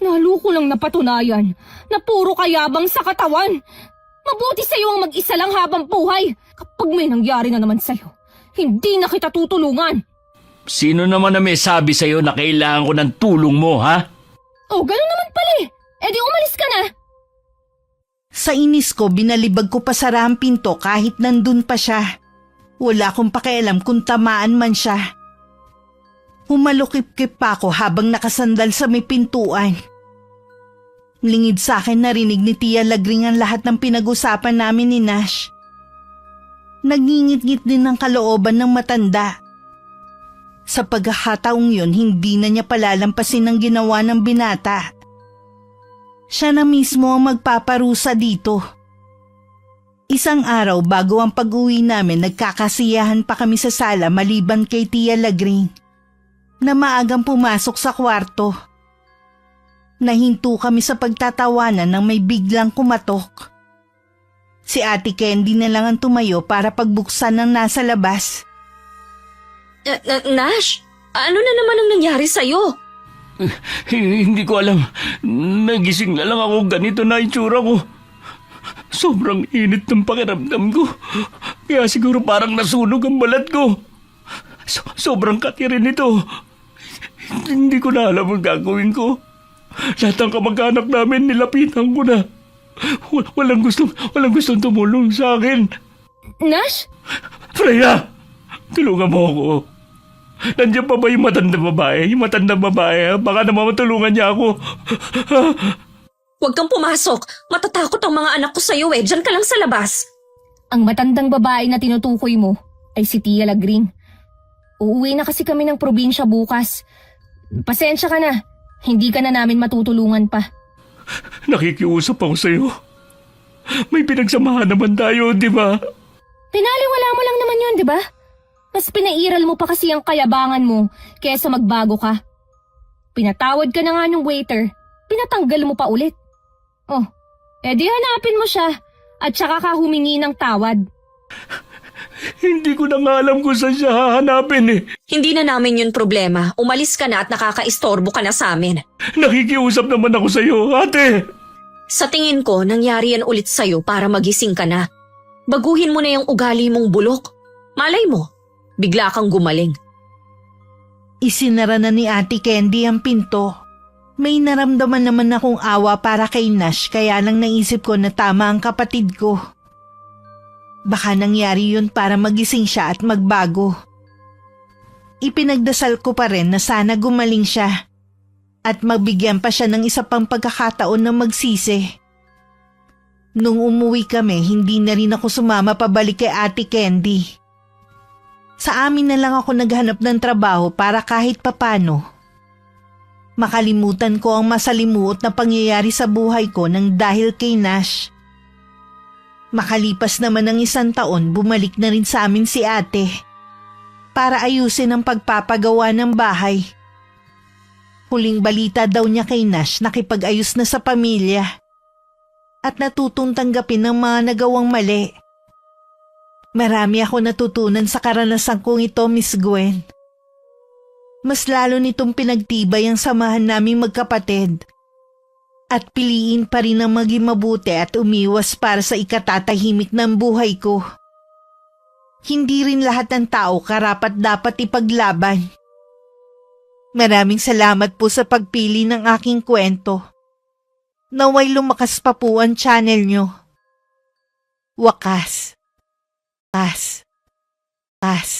Lalo ko lang napatunayan na puro kayabang sa katawan. Mabuti sa'yo ang mag-isa lang habang buhay. Kapag may nangyari na naman sa'yo, hindi na kita tutulungan. Sino naman na may sabi sa'yo na kailangan ko ng tulong mo, ha? Oh, gano'n naman pala eh. E di umalis ka na. Sa inis ko, binalibag ko pa sara ang pinto kahit nandun pa siya. Wala akong pakialam kung tamaan man siya. Humalukip-kip pa ako habang nakasandal sa may pintuan. Lingid sa akin narinig ni Tia Lagring ang lahat ng pinag-usapan namin ni Nash. Nagngingit-ngit din ng kalooban ng matanda. Sa pagkakataong yun, hindi na niya palalampasin ang ginawa ng binata. Siya na mismo ang magpaparusa dito. Isang araw bago ang pag-uwi namin, nagkakasiyahan pa kami sa sala maliban kay Tia Lagring na maagang pumasok sa kwarto. Nahinto kami sa pagtatawanan nang may biglang kumatok. Si Ate Candy na lang ang tumayo para pagbuksan ng nasa labas. Nash, ano na naman ang nangyari sa'yo? Hindi ko alam. Nagising na lang ako, ganito na itsura ko. Sobrang init ng pakiramdam ko. Kaya siguro parang nasunog ang balat ko. Sobrang katirin nito. Hindi ko na alam ang gagawin ko. Lahat ng kamag-anak namin nilapitan ko na. Walang gustong tumulong sa akin. Nash? Freya, tulungan mo ako. Nandiyan pa ba yung matandang babae? Yung matandang babae, baka naman matulungan niya ako. Huwag kang pumasok. Matatakot ang mga anak ko sa'yo eh. Diyan ka lang sa labas. Ang matandang babae na tinutukoy mo ay si Tia Lagring. Uuwi na kasi kami ng probinsya bukas. Pasensya ka na. Hindi ka na namin matutulungan pa. Nakikiusap ako sa'yo. May pinagsamahan naman tayo, di ba? Pinaliwala mo lang naman yun, di ba? Mas pinairal mo pa kasi ang kayabangan mo kaysa magbago ka. Pinatawad ka na nga ng waiter. Pinatanggal mo pa ulit. Oh, edi hanapin mo siya at saka ka humingi ng tawad. Hindi ko na nga alam kung saan siya hahanapin eh. Hindi na namin yun problema. Umalis ka na at nakakaistorbo ka na sa amin. Nakikiusap naman ako sa'yo, ate. Sa tingin ko, nangyari yan ulit sa'yo para magising ka na. Baguhin mo na yung ugali mong bulok. Malay mo, bigla kang gumaling. Isinara na ni Ate Candy ang pinto. May naramdaman naman akong awa para kay Nash kaya lang naisip ko na tama ang kapatid ko. Baka nangyari yun para magising siya at magbago. Ipinagdasal ko pa rin na sana gumaling siya at magbigyan pa siya ng isa pang pagkakataon na magsisi. Nung umuwi kami, hindi na rin ako sumama pabalik kay Ate Candy. Sa amin na lang ako naghanap ng trabaho para kahit papano makalimutan ko ang masalimuot na pangyayari sa buhay ko nang dahil kay Nash. Makalipas naman ng 1 taon, bumalik na rin sa amin si ate para ayusin ang pagpapagawa ng bahay. Huling balita daw niya kay Nash, nakipag-ayos na sa pamilya at natutong tanggapin ng mga nagawang mali. Marami ako natutunan sa karanasan kong ito, Miss Gwen. Mas lalo nitong pinagtibay ang samahan naming magkapatid. At piliin pa rin ang maging mabuti at umiwas para sa ikatatahimik ng buhay ko. Hindi rin lahat ng tao karapat-dapat ipaglaban. Maraming salamat po sa pagpili ng aking kwento. Naway lumakas pa po ang channel nyo. Wakas. Kas. Kas.